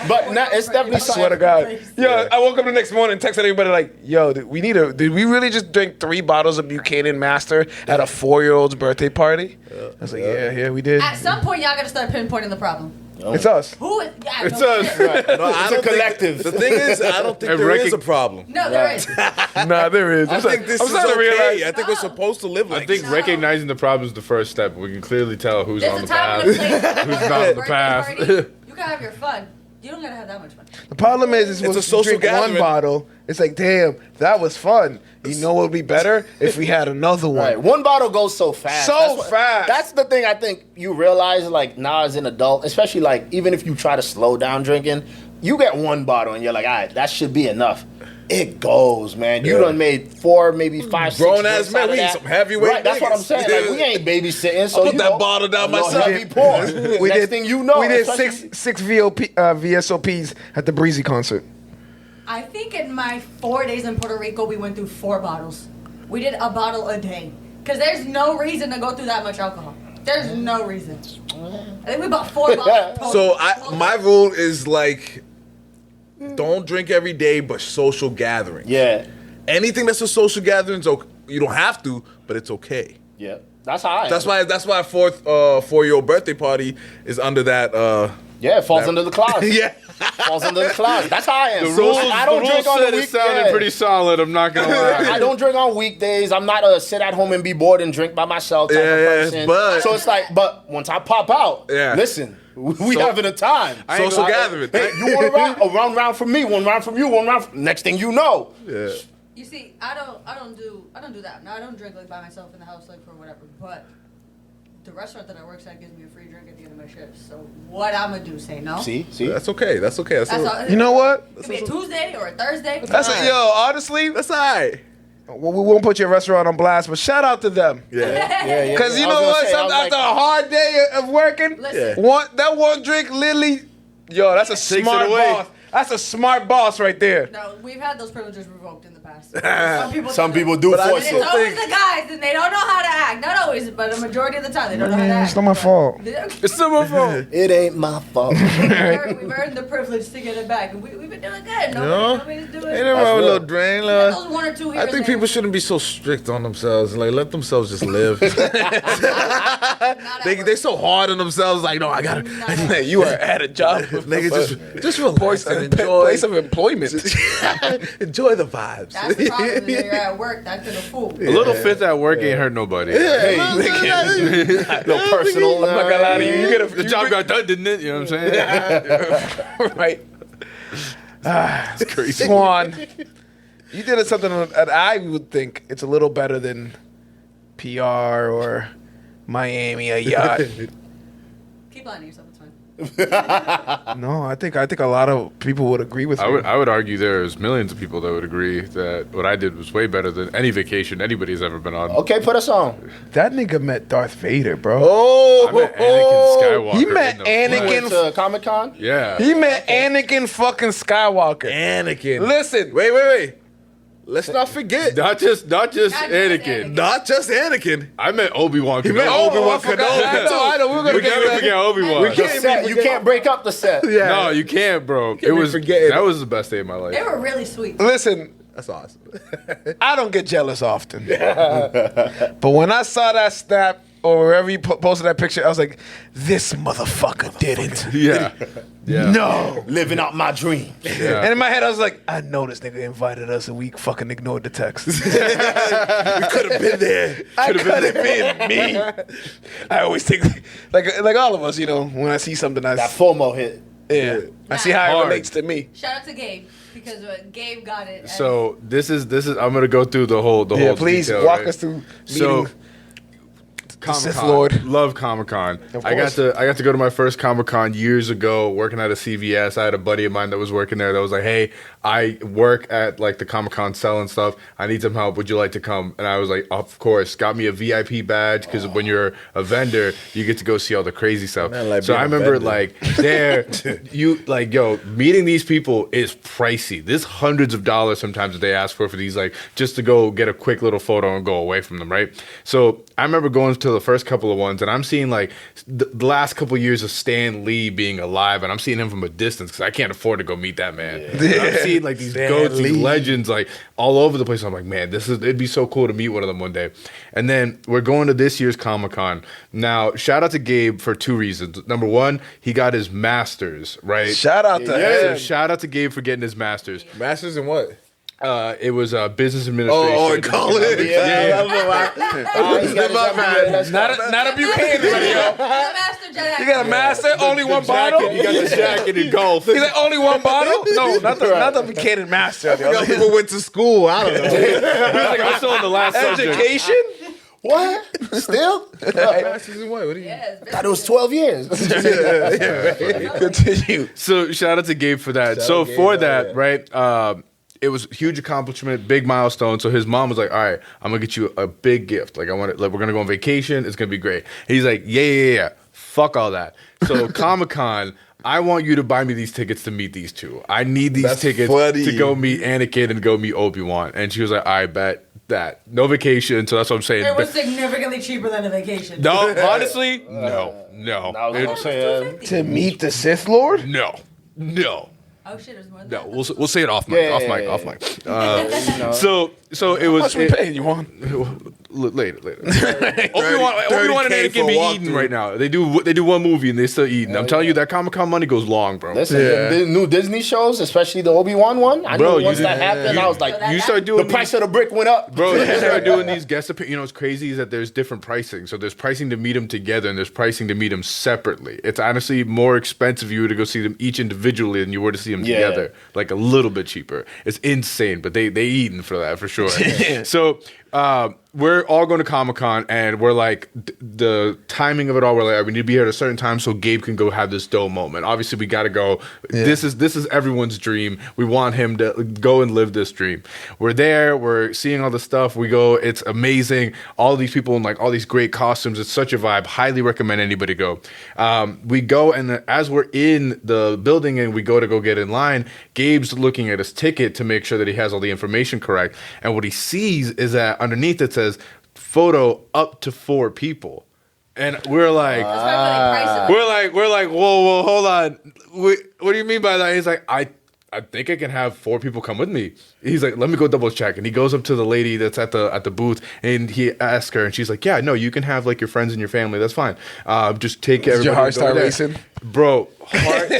But it's definitely something. Swear to God. Yo, I woke up the next morning and texted everybody like, yo, did we really just drink 3 bottles of Buchanan Master at a 4-year-old's birthday party? I was like, yeah, we did. At some point, y'all gotta start pinpointing the problem. It's us. Who is? Yeah, It's no us. shit. No, I don't collective. The thing is, I don't think there is a problem. No, there is. Nah, there is. I think this is okay. I think we're supposed to live like I think recognizing the problem is the first step. We can clearly tell who's There's on a the time path, and a place. who's not on the path. You can have your fun. You don't gotta have that much fun. The problem is, It's a social drink gathering. one bottle. It's like, damn, that was fun. You know what would be better if we had another one. Right. One bottle goes so fast. Fast. That's the thing I think you realize, like, now as an adult, especially, like, even if you try to slow down drinking, you get one bottle and you're like, all right, that should be enough. It goes, man. You done made 4, maybe 5, 6 Grown ass drinks man, out of we ain't that. some heavyweight Right, that's what I'm niggas. saying. Like, we ain't babysitting. So I'll put you that know, bottle down a little myself. heavy pour. We Next did, thing you know, we did especially- six VSOPs at the Breezy concert. I think in my 4 days in Puerto Rico, we went through 4 bottles. We did a bottle a day. Because there's no reason to go through that much alcohol. There's no reason. I think we bought 4 bottles. total. So my rule is like, don't drink every day, but social gatherings. Yeah. Anything that's a social gathering, you don't have to, but it's okay. Yeah. That's how I am. That's why 4-year-old birthday party is under that. Yeah, it falls under the clause. Yeah. Falls under the clause. That's how I am. The rules, I don't the drink rules on the said it week. sounded pretty solid. I'm not gonna lie. I don't drink on weekdays. I'm not a sit at home and be bored and drink by myself type of person. but- so it's like, but once I pop out, listen, we having a time. Social gathering. Hey, you want to round? A round from me, 1 round from you, 1 round. Next thing you know, Yeah. You see, I don't do that. Now I don't drink like by myself in the house like for whatever. But the restaurant that I work at gives me a free drink at the end of my shift. So what I'm gonna do? Say no? see, That's okay. That's okay. That's all. You know what? It could be a Tuesday or a Thursday. Yo, honestly, all right. well, we won't put your restaurant on blast, but shout out to them. Yeah. Because you I was know gonna what? say, I was After like- a hard day of working, Listen. that one drink, literally, yo, that's a Takes it smart away. boss. That's a smart boss right there. No, we've had those privileges revoked in the past. Some people do But I force And it. it's always the guys, and they don't know how to act. Not always, but a majority of the time, they don't know how to act. It's not my fault. It's not my fault. It ain't my fault. We've earned the privilege to get it back, and we've been doing good. Nobody's doing Ain't nothing wrong with a little drain, those love. one or two here I and think there. people shouldn't be so strict on themselves. Like, let themselves just live. Not at they work. so hard on themselves. Like, no, I gotta. Not at work. You are at a job. Nigga, just relax and enjoy. Place of employment. Enjoy the vibes. That's the problem. Is that you're at work, acting a fool. A little fifth at work ain't hurt nobody. Hey, No personal. I'm not gonna lie to you. You get a The job got done, didn't it? You know what I'm saying? right. It's crazy. Swan, you did something that I would think it's a little better than PR or Miami, a yacht. Keep lying to yourself. It's fine. No, I think a lot of people would agree with me. I would argue there's millions of people that would agree that what I did was way better than any vacation anybody's ever been on. Okay, put us on. That nigga met Darth Vader, bro. Oh, I met Anakin Skywalker. He met in the Anakin- flesh. To Comic Con. Yeah. He met Anakin fucking Skywalker. Anakin. Listen, Wait. Let's not forget. Not just Not just Anakin. Anakin. Not just Anakin. I met Obi-Wan Kenobi. met Obi-Wan I forgot. Kenobi. I know. We're gonna We get can't to forget that. Obi-Wan. The set, you can't break up the set. Yeah. No, you can't, bro. be forgetting. That was the best day of my They life. were really sweet. Listen, That's awesome. I don't get jealous often. But when I saw that snap or wherever you posted that picture, I was like, this motherfucker didn't. Yeah. Yeah. No. Living out my dream. Yeah. And in my head, I was like, I know this nigga invited us and we fucking ignored the text. We could have been there. I could have been me. I always think, like all of us, you know, when I see something, That FOMO hit. I see how it Hard. relates to me. Shout out to Gabe because Gabe got it. So this is I'm gonna go through the whole Please detail, walk right? us through So meeting Comic Sith Lord. Con, love Comic Con. Of I got course. to go to my first Comic Con years ago, working at a CVS. I had a buddy of mine that was working there that was like, "Hey, I work at like the Comic Con selling stuff. I need some help. Would you like to come?" And I was like, "Of course." Got me a VIP badge because when you're a vendor, you get to go see all the crazy stuff. Man, like so being I a remember vendor. like there, you like yo meeting these people is pricey. There's hundreds of dollars sometimes that they ask for these like just to go get a quick little photo and go away from them, right? So I remember going to the first couple of ones, and I'm seeing like the last couple of years of Stan Lee being alive, and I'm seeing him from a distance because I can't afford to go meet that man. And I'm seeing like these Stan goats, these Lee. legends, like all over the place. I'm like, man, it'd be so cool to meet one of them one day. And then we're going to this year's Comic Con. Now, shout out to Gabe for two reasons. Number one, he got his master's, right? Shout out to So him. shout out to Gabe for getting his master's. Masters in what? It was business administration. Oh, in college. Yeah. Not a Buchanan, yo. Master Jedi. You got a master, only one bottle? He got the jacket in golf. He's like, only one bottle? No, not the Buchanan master. I forgot people went to school. I don't know. He's like, I'm still in the last subject. Education? What? Still? Masters in what? What do you? Yes, Thought it was 12 years. Continue. So shout out to Gabe for that. So out Gabe, for oh, that, yeah. right? It was a huge accomplishment, big milestone. So his mom was like, "All right, I'm gonna get you a big gift. Like I want it. Like we're gonna go on vacation. It's gonna be great." He's like, "Yeah. Fuck all that." So Comic Con. I want you to buy me these tickets to meet these two. I need these That's tickets funny. to go meet Anakin and go meet Obi-Wan. And she was like, I bet that. No vacation, so that's what I'm saying. it was But- significantly cheaper than a vacation. no, honestly, no. I was gonna say, To meet the Sith Lord? No. Oh shit, it was more than No, that. we'll say it off mic. Yeah, off yeah, mic. yeah, Off mic. So it was How much we paying you on? later. Obi-Wan and 30K Anakin for be a eating walkthrough. right now. They do one movie and they still eating. I'm telling you that Comic-Con money goes long, bro. listen, Yeah. the new Disney shows, especially the Obi-Wan one, I Bro, knew you once that did- happened, I was like, that- You start doing the price of the brick went up. Bro, you start doing these guest appearances. You know what's crazy is that there's different pricing. So there's pricing to meet them together and there's pricing to meet them separately. It's honestly more expensive if you were to go see them each individually than you were to see them Yeah. together. Like a little bit cheaper. It's insane, but they eating for that for sure. So we're all going to Comic-Con, and we're like, the timing of it all, we're like, we need to be here at a certain time so Gabe can go have this dope moment. Obviously, we got to go. Yeah. This is everyone's dream. We want him to go and live this dream. We're there. We're seeing all the stuff. We go. It's amazing. All these people in like all these great costumes. It's such a vibe. Highly recommend anybody go. We go, and as we're in the building and we go get in line, Gabe's looking at his ticket to make sure that he has all the information correct. And what he sees is that underneath it says photo up to 4 people, and we're like, we're like, whoa, hold on, what do you mean by that? He's like, I think I can have 4 people come with me. He's like, let me go double check. And he goes up to the lady that's at the booth, and he asks her, and she's like, yeah, no, you can have like your friends and your family. That's fine. Just take everybody. Your heart start racing, bro. Heart.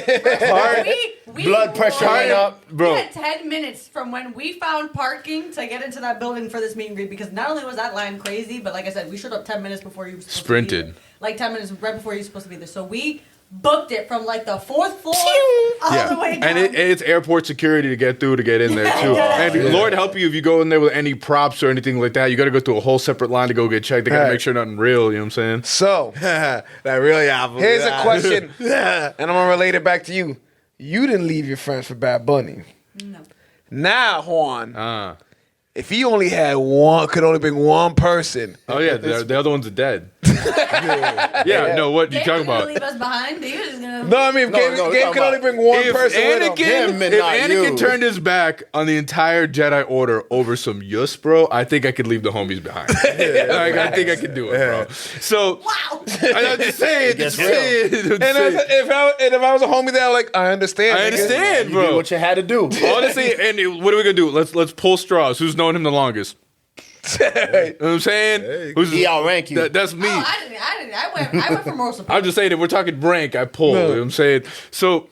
Blood pressure went up, bro. We had 10 minutes from when we found parking to get into that building for this meet and greet, because not only was that line crazy, but like I said, we showed up 10 minutes before you were supposed sprinted. To be there. Like 10 minutes right before you were supposed to be there. So we booked it from like the 4th floor all the way down. And it's airport security to get in there too. And Lord help you if you go in there with any props or anything like that. You got to go through a whole separate line to go get checked. They got to make sure nothing real. You know what I'm saying? So that really happened. Here's a question, and I'm gonna relate it back to you. You didn't leave your friends for Bad Bunny. No. Now, Juan, if he only had could only bring one person. Oh yeah, the other ones are dead. No, what you talking about? Leave us behind. He was just gonna. No, I mean, Gabe could only bring one person with him. If Anakin turned his back on the entire Jedi Order over some yus, bro, I think I could leave the homies behind. I think I could do it, bro. So, wow. I'm just saying. And if I was a homie there, like, I understand, bro. You did what you had to do. Honestly, and what are we gonna do? Let's pull straws. Who's known him the longest? You know what I'm saying? He outrank you. That's me. Oh, I went for moral support. I'm just saying, if we're talking rank, I pull. You know what I'm saying? So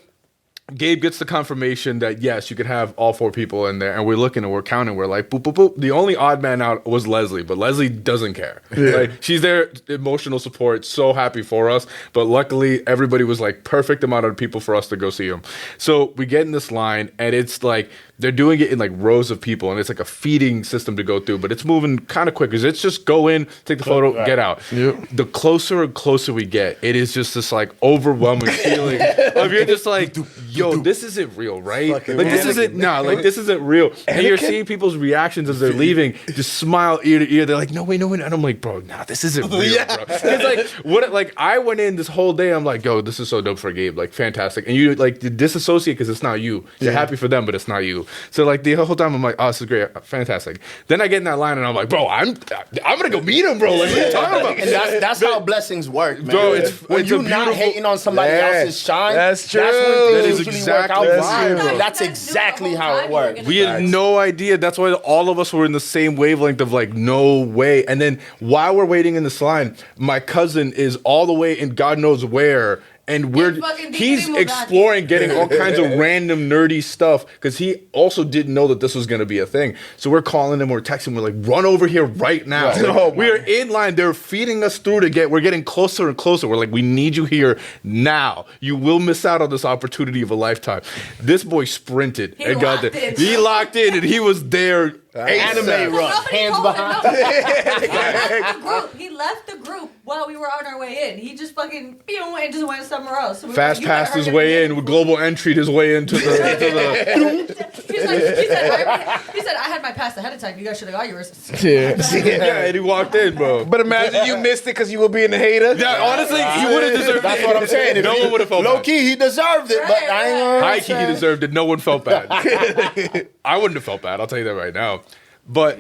Gabe gets the confirmation that, yes, you could have all 4 people in there. And we're looking and we're counting. We're like, boop, boop, boop. The only odd man out was Leslie. But Leslie doesn't care. Yeah. Like, she's there, emotional support, so happy for us. But luckily, everybody was like perfect amount of people for us to go see him. So we get in this line, and it's like, they're doing it in like rows of people, and it's like a feeding system to go through, but it's moving kind of quick because it's just go in, take the photo, get out. Yep. The closer and closer we get, it is just this like overwhelming feeling of you're just like, yo, this isn't real, right? Like this isn't real. And you're seeing people's reactions as they're leaving, just smile ear to ear. They're like, no way. And I'm like, bro, nah, this isn't real, bro. It's like I went in this whole day, I'm like, yo, this is so dope for Gabe, like fantastic. And you like disassociate because it's not you. You're happy for them, but it's not you. So like the whole time I'm like, oh, this is great, fantastic. Then I get in that line and I'm like, bro, I'm gonna go meet him, bro. Like, what are you talking about? And that's how blessings work, man. Bro, when you're not hating on somebody else's shine, that's true. That's when that things is usually work out fine. That's true. exactly how it works. We had no idea. That's why all of us were in the same wavelength of like, no way. And then while we're waiting in this line, my cousin is all the way in God knows where. And he's exploring, getting all kinds of random nerdy stuff because he also didn't know that this was going to be a thing. So we're calling him, we're texting, we're like, run over here right now. Like, we are in line. They're feeding us through we're getting closer and closer. We're like, we need you here now. You will miss out on this opportunity of a lifetime. This boy sprinted and got there. He locked in and he was there. Anime run, hands behind. He left the group while we were on our way in. He just fucking just went somewhere else. So fast passed his way in with global entry his way into the. He said, I had my pass ahead of time. You guys should have got yours. Yeah, and he walked in, bro. But imagine you missed it because you were being a hater. Yeah, honestly, he would have deserved it. That's what I'm saying. No one would have felt bad. Low key, he deserved it, but I ain't high key, he deserved it. No one felt bad. I wouldn't have felt bad. I'll tell you that right now. But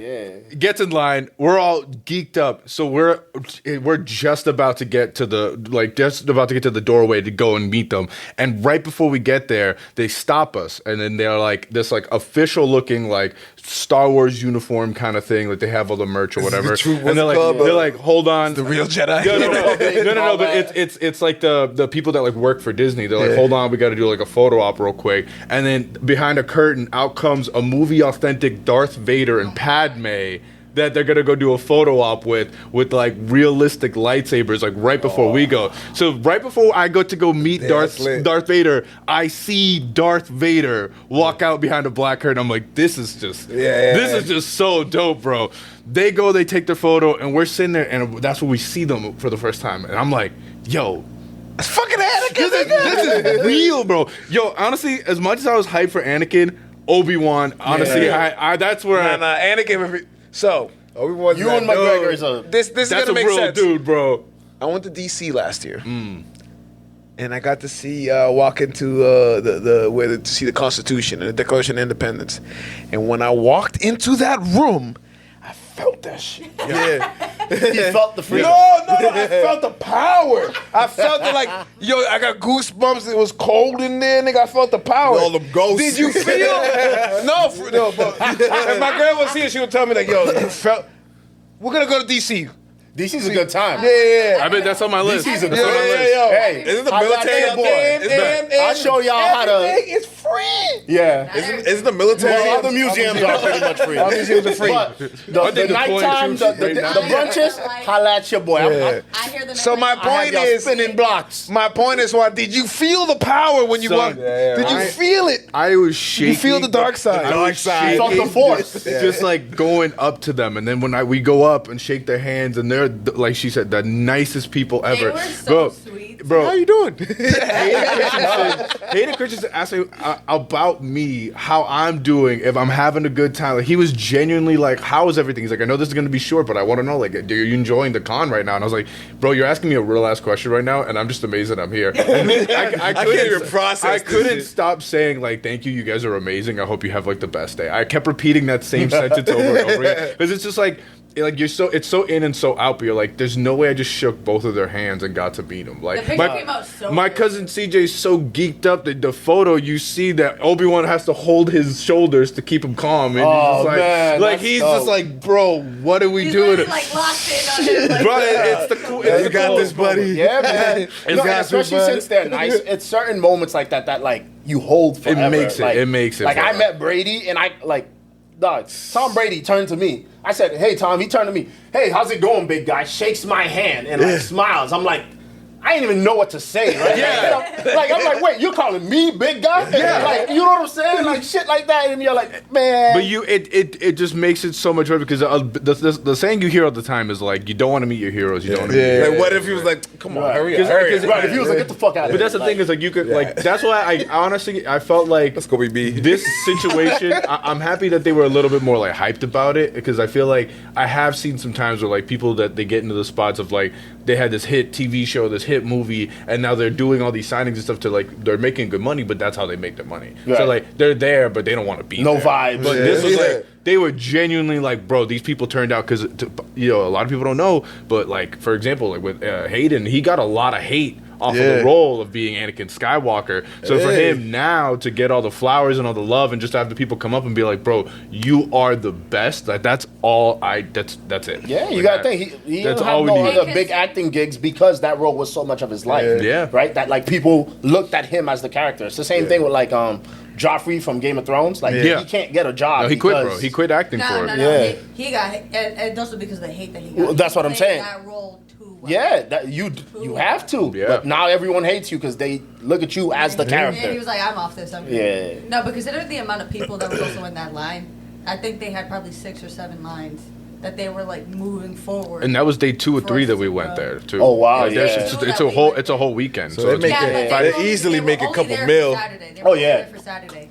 gets in line. We're all geeked up, so we're just about to get to the doorway to go and meet them. And right before we get there, they stop us, and then they're like this like official looking like Star Wars uniform kind of thing. Like they have all the merch or whatever. And they're like, hold on, it's the real Jedi. No. But it's like the people that like work for Disney. They're like, hold on, we got to do like a photo op real quick. And then behind a curtain, out comes a movie authentic Darth Vader and Padme that they're gonna go do a photo op with like realistic lightsabers, like right before we go. So right before I go to go meet that's lit. Darth Vader, I see Darth Vader walk out behind a black curtain. I'm like, this is just is just so dope, bro. They go, they take their photo, and we're sitting there, and that's when we see them for the first time. And I'm like, yo, It's fucking Anakin. this is real, bro. Yo, honestly, as much as I was hyped for Anakin, Obi-Wan, honestly, I that's where Nah, Anakin. So Obi-Wan's You and that McGregor dude. is a. this is that's gonna a make real sense. dude, bro. I went to DC last year, and I got to see walk into to see the Constitution and the Declaration of Independence. And when I walked into that room, I felt that shit. Yeah. He felt the freedom. No, I felt the power. I felt it like, yo, I got goosebumps. It was cold in there, nigga. I felt the power. All them ghosts. Did you feel? no, but if my grandma was here, she would tell me like, yo, you felt. We're gonna go to DC. DC's a good time. Yeah. I bet that's on my list. DC's a That's good on my time. list. Hey, Isn't the I got military that up boy. there? I'll show y'all how to. Everything is free. Yeah. Isn't the military? Well, other museums are pretty much free. All museums are free. But the think the point nighttime, shoots the right now. brunches, holla at your boy. I hear them. So my every I have point y'all is, spinning blocks. my point is, why did you feel the power when you Son, walked? Did you feel it? I was shaking. You feel the dark side. I was shaking. Felt the force. Just like going up to them, and then when we go up and shake their hands, and they're like she said, the nicest people ever. They were so sweet. Bro, How you doing? Hayden Christensen asked me about me, how I'm doing, if I'm having a good time. Like, he was genuinely like, how is everything? He's like, I know this is going to be short, but I want to know, like, are you enjoying the con right now? And I was like, bro, you're asking me a real ass question right now, and I'm just amazed that I'm here. And I can't even process I this couldn't shit. stop saying, like, thank you, you guys are amazing. I hope you have, like, the best day. I kept repeating that same sentence over and over again. Because it's just like it's so in and so out, but you're like, there's no way I just shook both of their hands and got to meet them. Like, The picture came out so my good. cousin CJ's so geeked up that the photo you see that Obi-Wan has to hold his shoulders to keep him calm, and Oh, he's just man, like that's he's dope. just like, bro, what are we He's doing? literally, like locked in on him. Like, Bro, it's the cool. It's You the got cool this, buddy. Yeah, man. It's No, and got especially to, bud. since they're nice, it's certain moments like that like you hold forever. makes it- Like, it makes it Like I forever. met Brady and I like, dog. Tom Brady turned to me. I said, "Hey, Tom." He turned to me. "Hey, how's it going, big guy?" Shakes my hand and like smiles. I'm like, I didn't even know what to say. Right? Yeah. Like I'm like, wait, you're calling me big guy? Yeah. Like you know what I'm saying? Like shit like that, and you're like, man. But it just makes it so much better because the saying you hear all the time is like, you don't want to meet your heroes. You don't want to meet your Like, what if he was like, come on, hurry up, 'Cause- hurry because- up. Right, if he was like, get the fuck out of here. But that's the thing is like you could like that's why I honestly I felt like Let's go, BB. this situation I'm happy that they were a little bit more like hyped about it because I feel like I have seen some times where like people that they get into the spots of like they had this hit TV show, this hit movie, and now they're doing all these signings and stuff to like they're making good money, but that's how they make their money. So Right. like they're there, but they don't want to be No there. vibes. But Yeah. this was Yeah. like they were genuinely like, bro, these people turned out because a lot of people don't know, but like for example, like with Hayden, he got a lot of hate off of the role of being Anakin Skywalker. So for Hey. him now to get all the flowers and all the love and just to have the people come up and be like, bro, you are the best. Like that's all that's it. Yeah, you Like, gotta think he that's didn't all have we no need. other big acting gigs because that role was so much of his life. Yeah. Right? That like people looked at him as the character. It's the same thing with like Joffrey from Game of Thrones. Like Yeah. he can't get a job. No, he quit, bro. because- He quit acting for No, it. no, no. Yeah. He got, and also because of the hate that he got. Well, that's He what I'm played saying. That role too well. Yeah, that you have to. Yeah. But now everyone hates you because they look at you as the And character. he was like, I'm off this. I'm Yeah. No, but considering the amount of people that was also in that line, I think they had probably 6 or 7 lines that they were like moving forward. And that was day 2 or For 3 us that we to went go. there too. Oh, wow, Like, there's- yeah. it's a whole weekend. So they it's- make Yeah, it- but they were only- easily were make a only couple there for mil. Saturday. They Oh, were only yeah. there for Saturday.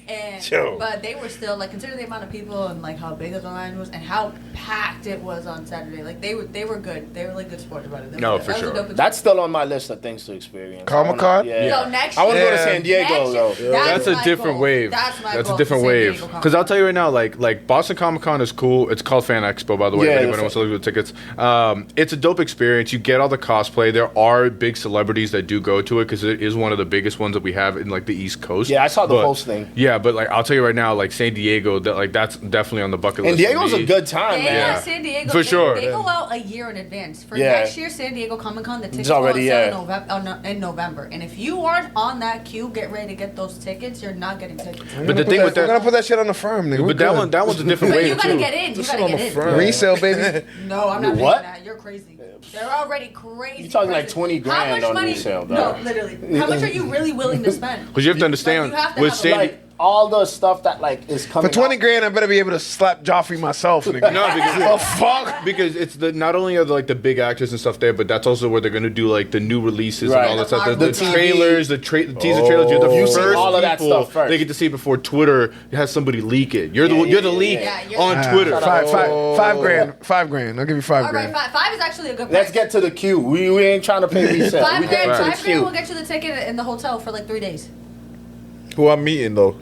And, Yo. but they were still like consider the amount of people and like how big of the line was and how packed it was on Saturday. Like they were good. They were like good sports about it. They No, were good. for That was a sure. dope experience. That's still on my list of things to experience. Comic-Con? Yeah. So next I want to go to year- San Diego Next though. year- That's a my different goal. wave. That's my That's goal a different for San wave. Diego Because I'll Comic-Con. tell you right now, like Boston Comic Con is cool. It's called Fan Expo, by the way. Yeah, if anyone that's wants to look at the tickets, it's a dope experience. You get all the cosplay. There are big celebrities that do go to it because it is one of the biggest ones that we have in like the East Coast. Yeah, I saw the posting. Yeah, but like I'll tell you right now, like San Diego, that's definitely on the bucket And list. for Diego's me. a good time, man. Yeah. San Diego. For sure. They go out a year in advance. For Yeah. next year, San Diego Comic Con, the tickets already, go on yeah. sale in November. And if you aren't on that queue, get ready to get those tickets. You're not getting tickets. But the thing with we're gonna that, put that shit on the firm, nigga. but that one's a different But way you gotta too. get in. You gotta get in. Resale, baby. No, I'm not What? paying that. You're crazy. They're already crazy. You're talking like crazy. 20 How grand much on money? resale, No, dog. literally. How much are you really willing to spend? Because you have to understand you have to with have a- San Like all the stuff that like is For coming 20 out. grand, I better be able to slap Joffrey myself, nigga. No, because oh fuck. because it's not only are like the big actors and stuff there, but that's also where they're gonna do like the new releases Right. and all that stuff. The The TV. trailers, the teaser trailers. You're the You first see all of that people stuff first. they get to see before Twitter has somebody leak it. You're the leak yeah. Yeah, you're on the- Twitter. Five grand. 5 grand. I'll give you 5 All right, grand. five is actually a good price. Let's get to the queue. We ain't trying to pay resale. Five We get grand. to the 5 grand will queue. get you the ticket in the hotel for like 3 days. Who I'm meeting though?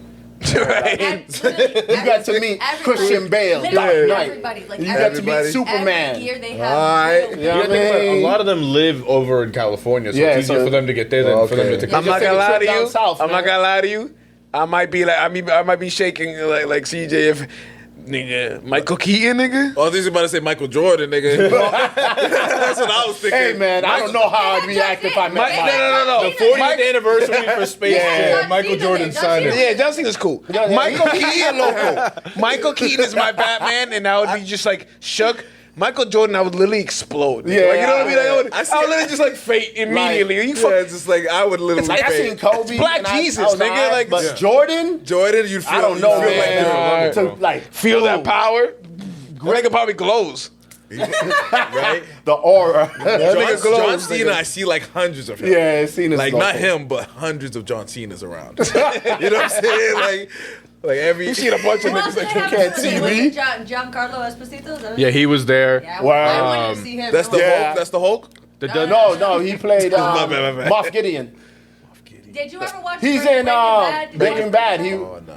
Right. You got to meet Christian Bale, Dark Knight. Everybody, like You got to Everybody. meet Superman. Every year they All have. right. real- Yeah, You have to think about it, I mean- a lot of them live over in California, so Yeah, it's easier so- for them to get there than for them to Okay. take. I'm not take gonna a lie trip to down you. south, I'm man. not gonna lie to you. I might be like, I might be shaking like CJ if nigga Michael Keaton, nigga. Oh, I think you about to say Michael Jordan, nigga. That's what I was thinking. Hey man, I don't know how I'd react if I met Mike- Mike. no. The 40th anniversary for Space Yeah. Jam, Michael John Jordan Cena signed did. it. Yeah, John Cena's cool. Yeah, Michael Keaton, loco. Michael Keaton is my Batman, and I would be just like shook. Michael Jordan, I would literally explode. Yeah, like, you know what I mean? Like, I would, I see- I would literally just like fate immediately. you fuck, Yeah, it's just like I would literally. Like I pay. seen Kobe. Black and I Jesus, was nigga, alright, like- but Yeah. Jordan, Jordan, you'd feel. I don't know, you feel man. Like different. To, like feel that ooh, power. Nigga probably glows. right? the aura. nigga glows, John Cena, nigga. I see like hundreds of him. Yeah, seen Like not him, but hundreds of John Cenas around. You know what I'm saying? Like every. You seen a bunch of Who else niggas did like they have can't in see the me. movie? Giancarlo Esposito? Is that Yeah, he was there. Yeah, Wow. I wanted to see him. That's the Yeah. Hulk. That's the Hulk. No, he played My bad. Moff Gideon. Did you ever watch He's Breaking in Bad? Did you Breaking watch Bad. He Oh no.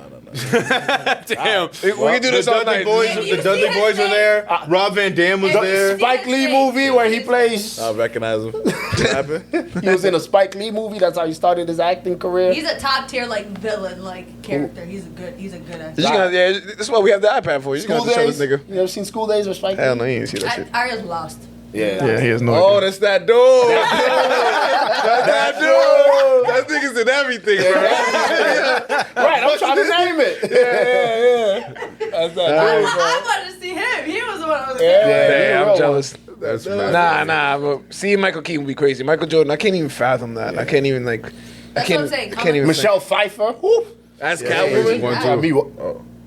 Damn. we can do this the all Dudley night. Boys, Did you the Dudley see his Boys were face? there. Rob Van Dam was Did you there. see Spike his Lee face? movie where he His plays. I recognize him. What happened? He was in a Spike Lee movie. That's how he started his acting career. He's a top tier like villain like character. He's a good actor. This is why we have the iPad for. You're just School gonna show Days. this nigga. You ever seen School Days or Spike Lee? Hell no, you ain't see that shit. Ariel's lost. Yeah. Yeah, he has no Oh, idea. that's that dude. That dude. That nigga's in everything, bro. Right, I'm trying to name it. That's that dude. I wanted to see him. He was the one I was Yeah, real I'm jealous. That's Nah, but seeing Michael Keaton would be crazy. Michael Jordan, I can't even fathom that. I can't even like. That's I can't, what I'm saying. I can't even. Michelle Pfeiffer. Whoop. That's Crazy Catwoman. one, I too. mean,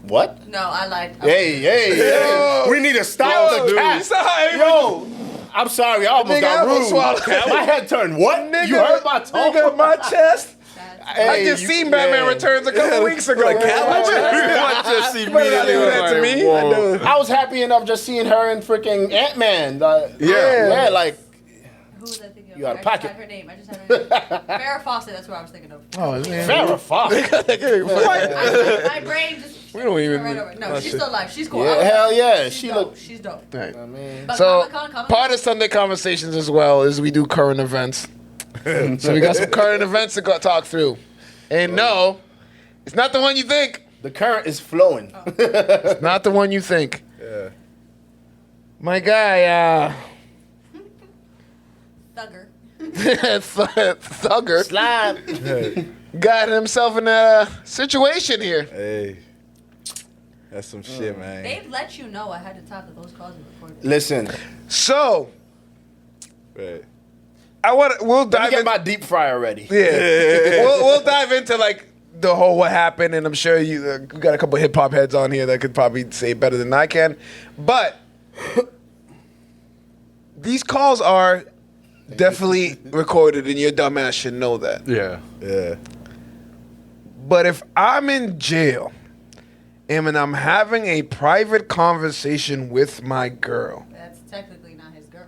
what? No, I lied. Hey. We need to stop the You cat. saw how everybody- Yo, I'm sorry, I almost Nigga, I got almost rude. swallowed. My head turned what? Nigga, You heard my tone? Nigga, my chest. I Hey, just you- seen Batman yeah. Returns a couple weeks ago. Like Catwoman? just You better not do that to me. I know. I was happy enough just seeing her in freaking Ant-Man. Yeah. like, Who was I thinking of? You got a I pocket. just had her name. I just had her name. Farrah Fawcett. That's what I was thinking of. Oh man. Farrah Fawcett. My brain just. We don't even- Right over. No, she's still alive. She's cool. Yeah, I was hell like, yeah. She's She dope. look. She's dope. Right. But So Comic-Con, part of Sunday conversations as well is we do current events. So we got some current events to talk through. And no, it's not the one you think. The current is flowing. It's not the one you think. Yeah. My guy, Thugger. Thugger, Slime. got himself in a situation here. Hey. That's some shit, man. They let you know ahead of time that those calls are recorded. Listen, So Right. we'll let me dive get in. my deep fryer ready. Yeah, we'll dive into like the whole what happened, and I'm sure you we got a couple hip hop heads on here that could probably say it better than I can. But these calls are definitely recorded, and your dumbass should know that. Yeah. Yeah. But if I'm in jail and I'm having a private conversation with my girl, That's technically not his girl.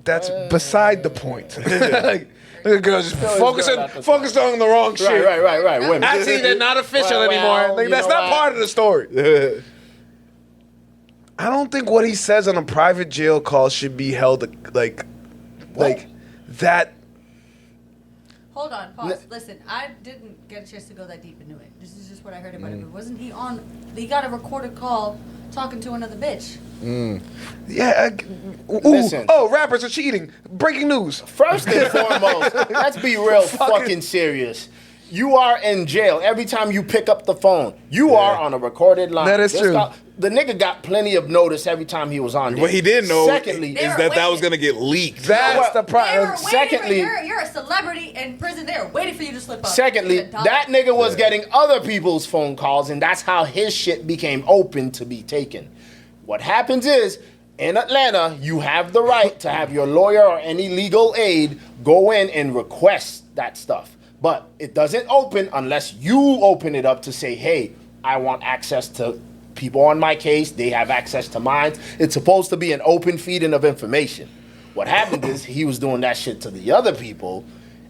that's beside the point. Like, the girl just Tell his focusing girl not to focused on the wrong shit. Right. Women. Actually, they're not official Well, anymore. Like, you that's know not what? part of the story. I don't think what he says on a private jail call should be held like that. Hold Hold on, pause. Listen, I didn't get a chance to go that deep into it. This is just what I heard about it. But wasn't he on? He got a recorded call talking to another bitch. Yeah. Listen. Oh, rappers are cheating. Breaking news. First and foremost, let's be real fucking serious. You are in jail every time you pick up the phone. You are on a recorded line. That is This true. The nigga got plenty of notice every time he was on there. What he didn't know Secondly, is that was gonna get leaked. That's the They were problem. waiting Secondly- you're a celebrity in prison. They were waiting for you to slip up. Secondly, Dog. that nigga was getting other people's phone calls, and that's how his shit became open to be taken. What happens is, in Atlanta, you have the right to have your lawyer or any legal aid go in and request that stuff. But it doesn't open unless you open it up to say, hey, I want access to people on my case. They have access to mine. It's supposed to be an open feeding of information. What happened is he was doing that shit to the other people,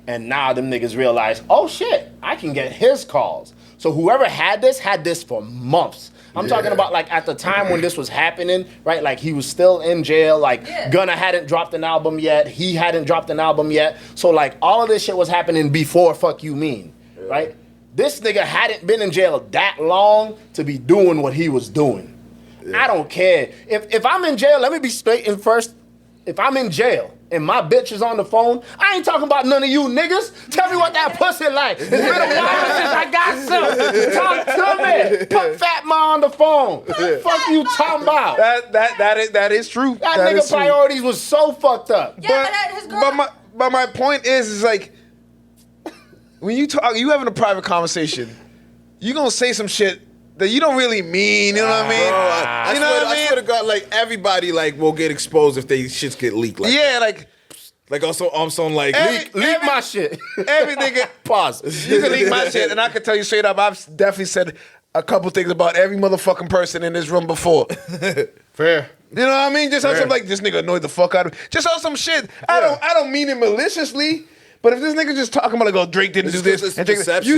and now them niggas realize, oh shit, I can get his calls. So whoever had this for months. I'm talking about like at the time when this was happening, right? Like he was still in jail. Like Gunna hadn't dropped an album yet. He hadn't dropped an album yet. So like all of this shit was happening before Fuck You Mean, right? This nigga hadn't been in jail that long to be doing what he was doing. I don't care. If I'm in jail, let me be straight in first. If I'm in jail and my bitch is on the phone, I ain't talking about none of you niggas. Tell me what that pussy like. It's been a while since I got some. Talk to me. Put Fat Ma on the phone. Fuck you talking about? That is true. That is nigga true. priorities was so fucked up. Yeah, but his girl. But my point is like when you talk, you having a private conversation, you gonna say some shit that you don't really mean. You know what I mean? I you know what I mean? swear to God, like everybody like will get exposed if they shits get leaked. Like Yeah, like like also on some like Leak my shit. every nigga. Pause. You can leak my shit, and I can tell you straight up, I've definitely said a couple things about every motherfucking person in this room before. Fair. You know what I mean? Just on some like this nigga annoyed the fuck out of me. Just on some shit. I don't mean it maliciously, but if this nigga just talking about like, oh, Drake didn't do It's this, and perception,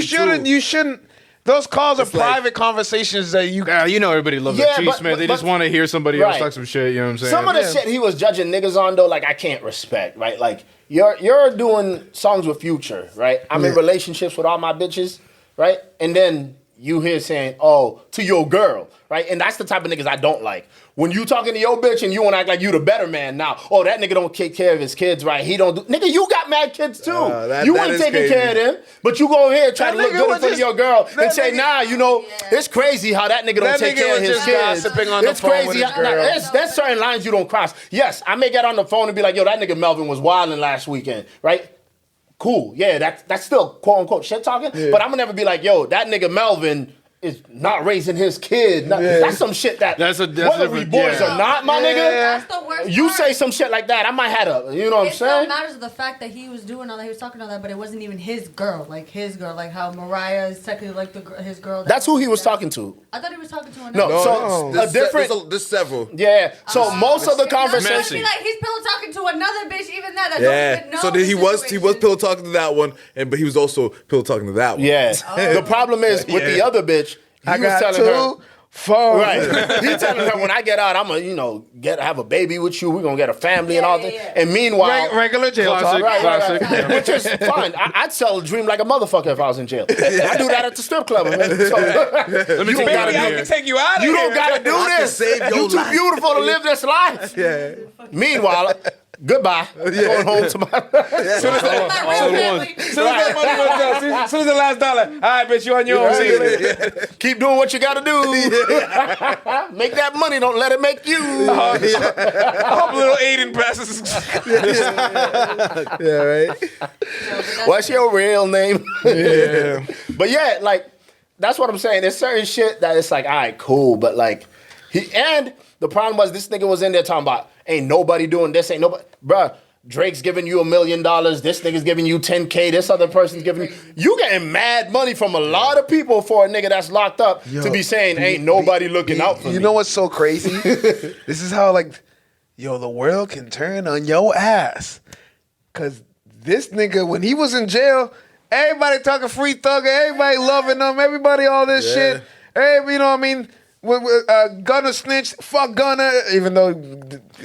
you shouldn't. Those calls are It's like- private conversations that you. You know everybody loves Yeah, a cheese, but- man. They but- just want to hear somebody else Right. talk some shit. You know what I'm saying? Some of the shit he was judging niggas on though, like I can't respect, right? Like you're doing songs with Future, right? I'm in relationships with all my bitches, right? And then you hear saying, "Oh, to your girl," right? And that's the type of niggas I don't like. When you talking to your bitch and you want to act like you the better man now. Oh, that nigga don't take care of his kids, right? He don't do. Nigga, you got mad kids too. that you is ain't taking crazy. care of them, but you go over here and try That to look nigga good in was front of just- your girl and that say, nigga- nah, you know, Yeah. it's crazy how that nigga don't That take nigga care of was his just kids. gossiping on the It's phone crazy. with his how- girl. There's certain lines you don't cross. Yes, I may get on the phone and be like, yo, that nigga Melvin was wilding last weekend, right? Cool. Yeah, that's still quote unquote shit talking. But I'm gonna never be like, yo, that nigga Melvin is not raising his kid. That's some shit that That's whether we different- boys yeah. or not, my nigga. That's the worst You part. say some shit like that, I might have a, you know what I'm It still saying? matters of the fact that he was doing all that, he was talking all that, but it wasn't even his girl, like how Mariah is technically like his girl. That's who he was talking to. I thought he was talking to another. No, so There's a different. there's several. Yeah. So most of the It's not gonna conversation. be like he's pillow talking to another bitch, even that don't Yeah. even know. So the he was situation. pillow talking to that one, but he was also pillow talking to that one. Yeah. The problem is with the other bitch. He I was got telling her. 2 phones. Right. He telling her when I get out, I'm gonna, have a baby with you. We're gonna get a family and Yeah, all yeah, that. yeah. And meanwhile, Regular jail Classic. talk. right. Which is fine. I'd sell a dream like a motherfucker if I was in jail. I do that at the strip club, man. So, Let me you take don't you gotta out Baby, of I here. can take you out of You here. don't gotta do I can this. save your You too life. beautiful to live this life. Yeah. Meanwhile, goodbye. Going home to my. My real family. Soon as that money runs out, soon as the last dollar, all right, bitch, you on your own. See you later. Keep doing what you gotta do. Make that money. Don't let it make you. I hope little Aiden passes. Yeah, right. What's your real name? Yeah. But yeah, like that's what I'm saying. There's certain shit that it's like, all right, cool, but like and the problem was this nigga was in there talking about ain't nobody doing this, ain't nobody, bruh. Drake's giving you $1 million. This nigga's giving you 10K. This other person's giving you getting mad money from a lot of people for a nigga that's locked up to be saying ain't nobody looking out for me. You know what's so crazy? This is how the world can turn on your ass. Cause this nigga, when he was in jail, everybody talking free thugger, everybody loving him, everybody all this shit. Everybody, you know what I mean? Gunna snitched. Fuck Gunna, even though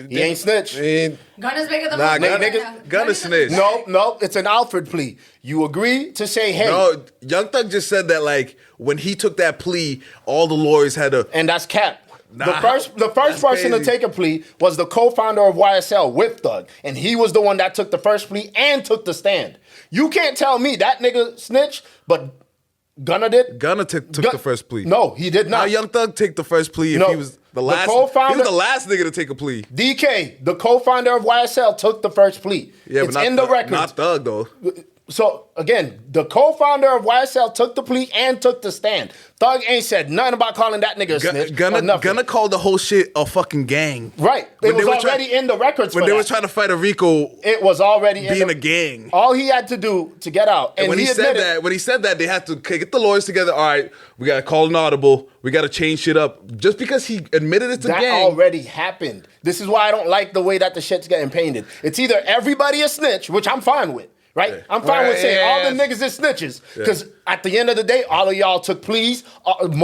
He ain't snitch. Gunna's making the Nah, most money Gunna- right now. Gunna snitched. No, it's an Alfred plea. You agree to say, hey, No, Young Thug just said that like when he took that plea, all the lawyers had to. and that's cap. Nah, the first that's person to crazy. take a plea was the co-founder of YSL with Thug, and he was the one that took the first plea and took the stand. You can't tell me that nigga snitched, but Gunna did. Gunna took Gun- the first plea. No, he did Now not. Young Thug take the first plea if No, he was the the last. co-founder- he was the last nigga to take a plea. DK, the co-founder of YSL, took the first plea. Yeah, it's but not in the Thug, record. Not Thug though. So again, the co-founder of YSL took the plea and took the stand. Thug ain't said nothing about calling that nigga a snitch. or Gunna nothing. called the whole shit a fucking gang. Right. When It they was were already in the records When for they that. were trying to fight a Rico It was already being in the, a gang. All he had to do to get out, and When he said that, they had to get the lawyers together. All right, we gotta call an audible. We gotta change shit up. Just because he admitted it's a that gang. already happened. This is why I don't like the way that the shit's getting painted. It's either everybody a snitch, which I'm fine with. Right? I'm fine with saying all the niggas is snitches. Because at the end of the day, all of y'all took pleas.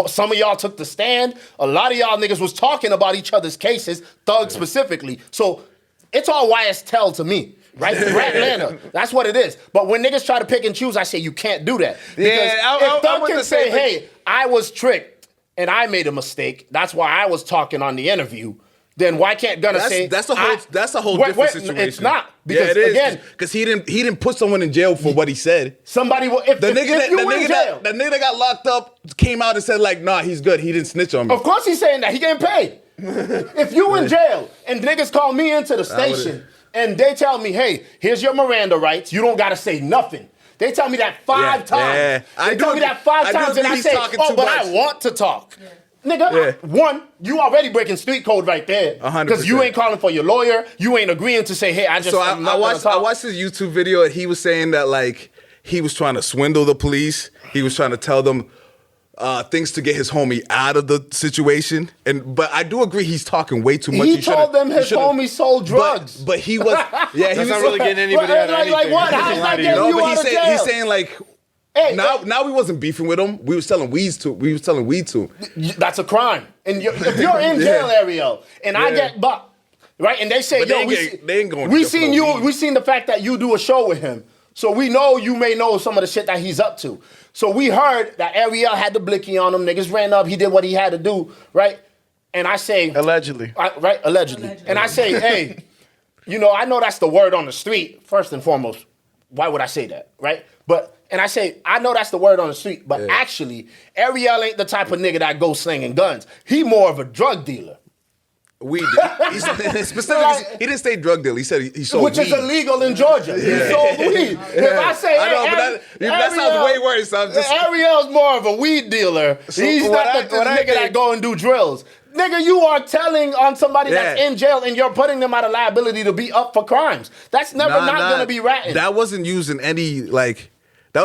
Some of y'all took the stand. A lot of y'all niggas was talking about each other's cases, Thug specifically. So it's all YSL to me. Right? Rat Atlanta. That's what it is. But when niggas try to pick and choose, I say you can't do that. Because if Thug can say, hey, I was tricked and I made a mistake, that's why I was talking on the interview. Then why can't Gunna say that's a whole different situation? It's not because yeah, it is, again, because he didn't put someone in jail for what he said. somebody will if you in jail. The nigga that got locked up came out and said like, nah, he's good. He didn't snitch on me. Of course he's saying that he getting paid. If you in jail and niggas call me into the station and they tell me, hey, here's your Miranda rights. You don't gotta say nothing. They tell me that five times. Yeah. They tell me that five times, and I say, oh, but I want to talk. Yeah. Nigga, one, you already breaking street code right there. 100%. Because you ain't calling for your lawyer. You ain't agreeing to say, hey, I watched his YouTube video and he was saying that like he was trying to swindle the police. He was trying to tell them things to get his homie out of the situation. But I do agree he's talking way too much. He told them his homie sold drugs. But he was he was not really getting anybody out of anything. Like what? How's that getting you out of jail? he's saying like Hey, now we wasn't beefing with him. We was selling weed to him. That's a crime. And if you're in jail, Ariel, and I get bucked, right? And they say, But yo, they ain't going. we to seen jail for you. no weed. We seen the fact that you do a show with him, so we know you may know some of the shit that he's up to. So we heard that Ariel had the blicky on him. Niggas ran up. He did what he had to do, right? And I say, allegedly. Allegedly. And I say, hey, I know that's the word on the street. First and foremost, why would I say that, right? And I say, I know that's the word on the street, but actually, Ariel ain't the type of nigga that goes slinging guns. He more of a drug dealer. Weed. Specifically, he didn't say drug deal. He said he sold Which weed. is illegal in Georgia. He sold weed. If I say, I know, but that sounds way worse. So I'm just, Ariel's more of a weed dealer. He's not the nigga that go and do drills. Nigga, you are telling on somebody that's in jail and you're putting them out of liability to be up for crimes. That's never gonna be ratting. That wasn't using any like. That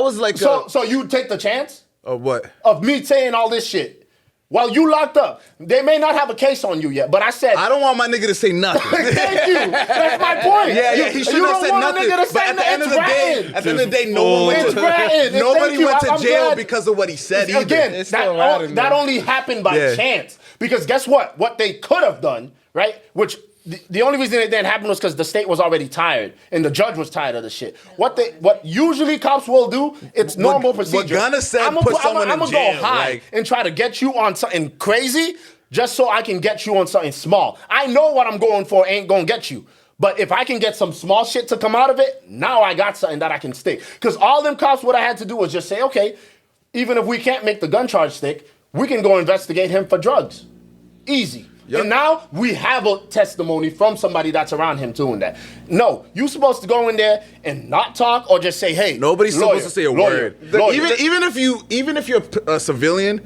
was like. So you take the chance of what? Of me saying all this shit while you locked up. They may not have a case on you yet, but I said I don't want my nigga to say nothing. Thank you. That's my point. Yeah, he should have said nothing. But at the end of the day, no one went to nobody went to jail because of what he said. Again, that only happened by chance. Because guess what? What they could have done, right? Which the only reason it didn't happen was because the state was already tired and the judge was tired of the shit. What usually cops will do, it's normal procedure. What Gunna said, put someone in jail. I'm gonna go high and try to get you on something crazy just so I can get you on something small. I know what I'm going for ain't gonna get you. But if I can get some small shit to come out of it, now I got something that I can stick. Because all them cops, what I had to do was just say, okay, even if we can't make the gun charge stick, we can go investigate him for drugs. Easy. Yep. And now we have a testimony from somebody that's around him doing that. No, you supposed to go in there and not talk or just say, hey, nobody's supposed to say a word. Even if you're a civilian,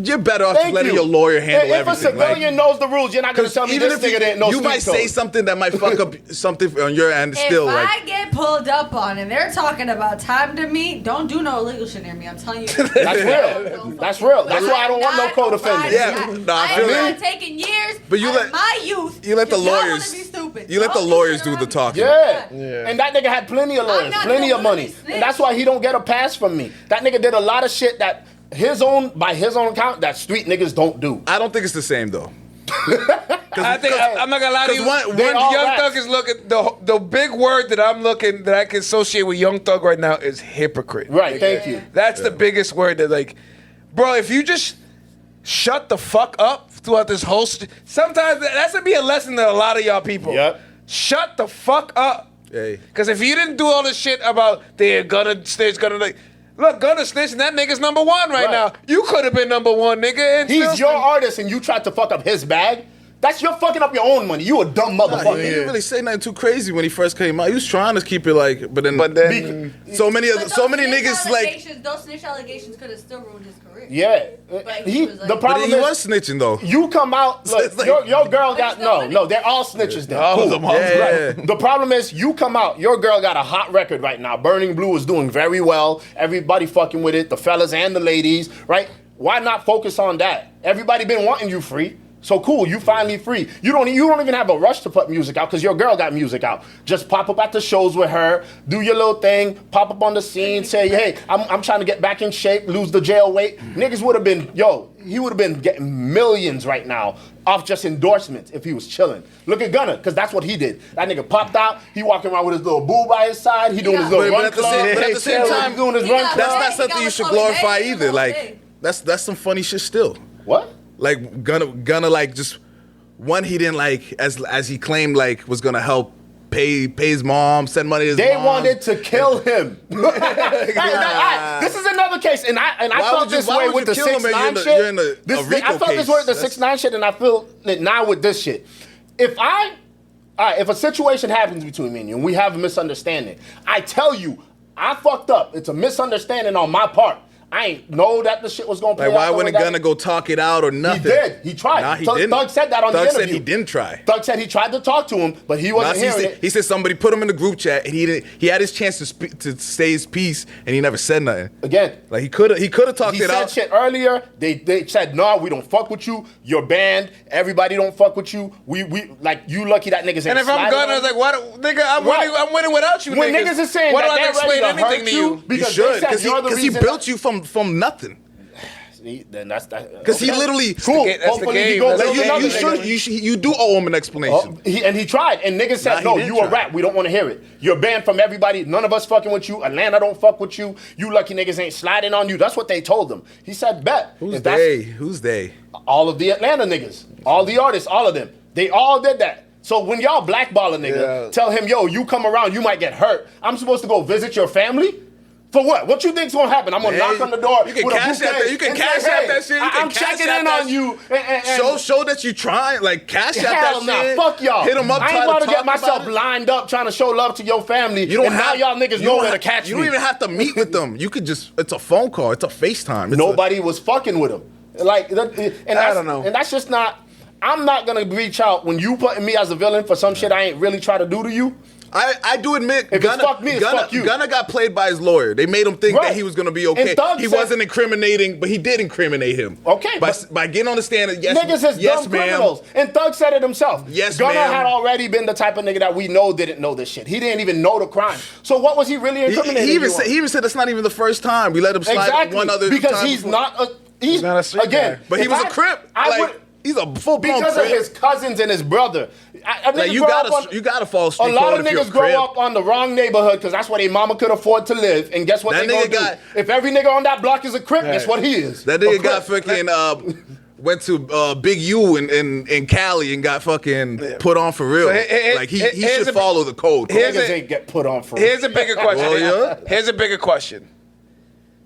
you're better off just letting your lawyer handle everything. If a civilian knows the rules, you're not going to tell me this nigga didn't know. You might say something that might fuck up something on your end. Still, if I get pulled up on and they're talking about time to meet, don't do no illegal shit near me. I'm telling you. That's real. That's real. That's why I don't want no co-defendant. I'm not taking years. But you let my youth. You let the lawyers. You let the lawyers do the talking. Yeah. And that nigga had plenty of lawyers, plenty of money, and that's why he don't get a pass from me. That nigga did a lot of shit that by his own account, that street niggas don't do. I don't think it's the same though. I think I'm not gonna lie to you. one Young rats. Thug is looking. The big word that I'm looking that I can associate with Young Thug right now is hypocrite. Right, thank you. That's the biggest word that like, bro. If you just shut the fuck up throughout this whole, sometimes that's gonna be a lesson to a lot of y'all people. Yep. Shut the fuck up. Hey. Because if you didn't do all this shit about they're gonna snitch, gonna like. Look, Gunna snitch, and that nigga's number one right now. You could have been number one, nigga. And He's still your artist, and you tried to fuck up his bag. That's you're fucking up your own money. You a dumb motherfucker. He didn't really say nothing too crazy when he first came out. He was trying to keep it like, but then so many But niggas like. those snitch allegations could have still ruined his career. Yeah, But he was like- the But problem he is was snitching though. you come out. Look, it's like- your girl got There's no no. They're all snitches. Then All of Cool. them, all of them. Yeah. The problem is you come out. Your girl got a hot record right now. Burning Blue is doing very well. Everybody fucking with it. The fellas and the ladies, right? Why not focus on that? Everybody been wanting you free. So cool, you finally free. You don't even have a rush to put music out because your girl got music out. Just pop up at the shows with her, do your little thing, pop up on the scene, say, hey, I'm trying to get back in shape, lose the jail weight. Niggas would have been, he would have been getting millions right now off just endorsements if he was chilling. Look at Gunna, because that's what he did. That nigga popped out, he walking around with his little boo by his side, he doing his little But run at the club. same- but at the same He time, doing his he run got club. That's not He something got you what's should called a glorify day, either. the Like whole day. that's some funny shit still. What? Like Gunna like just one he didn't like as he claimed like was gonna help pay his mom, send money to his They mom. wanted to kill him. This is another case, and I Why felt would you- this why way would with you the kill him 6 and 9 you're in a shit. I RICO felt this way with the case? 6 9 shit, and I feel it now with this shit. If a situation happens between me and you, and we have a misunderstanding, I tell you, I fucked up. It's a misunderstanding on my part. I ain't know that the shit was gonna play Like out why the way wouldn't that Gunna go talk it out or nothing? He did. He tried. Nah, he Thug- didn't. Thug said that on the Thug said interview. he didn't try. Thug said he tried to talk to him, but he wasn't Nah, hearing it. he said somebody put him in the group chat and he didn't. He had his chance to say his piece and he never said nothing. Again, Like he could have talked he it said out. shit earlier. They said, no, we don't fuck with you. You're banned. Everybody don't fuck with you. We like you lucky that niggas ain't And if I'm sliding Gunna, I on was like, what, nigga? Right. I'm winning without you, when niggas is saying why that do I they're have to explain ready to anything hurt to you you? You because should, they said you're the because he reason built you from nothing. Then that's that. Because he literally cool. That's the Hopefully he game. go That's build the game. another you nigga. you do owe him an explanation. He tried, and niggas said, Nah, he no, didn't you a try. rat. We don't want to hear it. You're banned from everybody. None of us fucking with you. Atlanta don't fuck with you. You lucky niggas ain't sliding on you. That's what they told him. He said, bet. Who's If that's- they? Who's they? All of the Atlanta niggas. All the artists, all of them. They all did that. So when y'all blackball a nigga, tell him, yo, you come around, you might get hurt. I'm supposed to go visit your family? For what? What you think's gonna happen? I'm gonna Man, knock on the door. you can with a cash bouquet out that- you can and cash say, out hey, that shit. You can I'm cash checking out in that on you. And Show that you trying. Like cash out hell that nah, shit. fuck y'all. Hit him up. I try ain't about to talk get myself about it. lined up trying to show love to your family. You don't and have, now y'all niggas you know don't where to have- catch You me. don't even have to meet with them. You could just. It's a phone call. It's a FaceTime. It's Nobody was fucking with him. Like, and that's, don't know. And that's just not. I'm not gonna reach out when you putting me as a villain for some shit I ain't really try to do to you. I do admit, If it's fuck me, it's fuck you. Gunna got played by his lawyer. They made him think Right. that he was going to be okay. And Thug He said- wasn't incriminating, but he did incriminate him. Okay, by getting on the stand. Yes, Niggas is yes, dumb ma'am. criminals. And Thug said it himself. Yes, Gunna ma'am. had already been the type of nigga that we know didn't know this shit. He didn't even know the crime. So what was he really incriminating He even you on? said that's not even the first time. We let him slide Exactly. one other because time he's before. not a he's not a street again. guy. But he if was I- a Crip. I Like, would he's a full-blown because Crip. of his cousins and his brother. Like, you gotta follow A street lot code of if you're a niggas grow Crip. up on the wrong neighborhood because that's where their mama could afford to live. And guess what That they nigga gonna got- do? If every nigga on that block is a Crip, guess what he is? That A nigga Crip. got fucking went to Big U in Cali and got fucking put on for real. So Like he here's should a- follow the code. here's Niggas a- ain't get put on for Here's a bigger question. Well, yeah. Here's a bigger question.